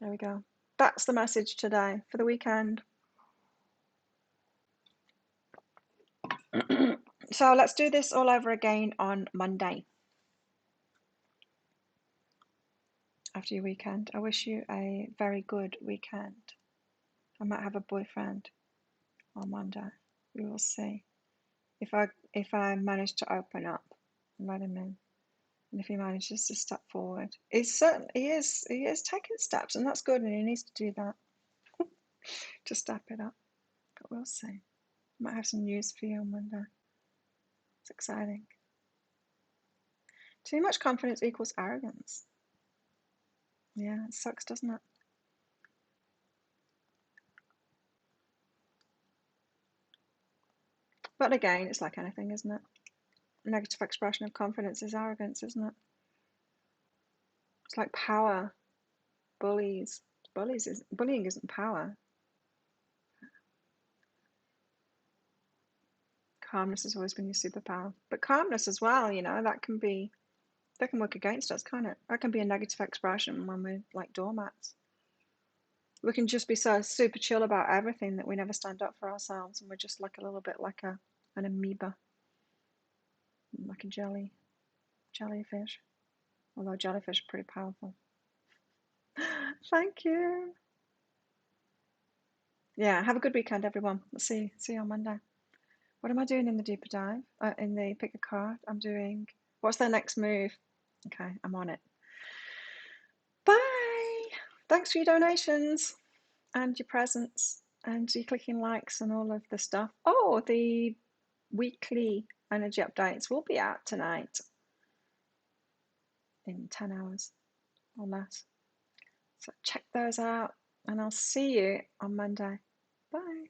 There we go. That's the message today for the weekend. So let's do this all over again on Monday. After your weekend. I wish you a very good weekend. I might have a boyfriend on Monday. We will see. If I manage to open up and let him in, and if he manages to step forward, he is taking steps, and that's good, and he needs to do that to step it up. But we'll see. I might have some news for you on Monday. It's exciting. Too much confidence equals arrogance. Yeah, it sucks, doesn't it? But again, it's like anything, isn't it? A negative expression of confidence is arrogance, isn't it? It's like power. Bullying isn't power. Calmness has always been your superpower. But calmness as well, that can work against us, can't it? That can be a negative expression when we're like doormats. We can just be so super chill about everything that we never stand up for ourselves, and we're just like a little bit like an amoeba, like a jellyfish. Although jellyfish are pretty powerful. Thank you. Yeah, have a good weekend, everyone. We'll see you on Monday. What am I doing in the deeper dive? In the pick a card, I'm doing, what's their next move? Okay, I'm on it. Bye. Thanks for your donations and your presents and your clicking likes and all of the stuff. Oh, the weekly energy updates will be out tonight in 10 hours or less. So check those out, and I'll see you on Monday. Bye.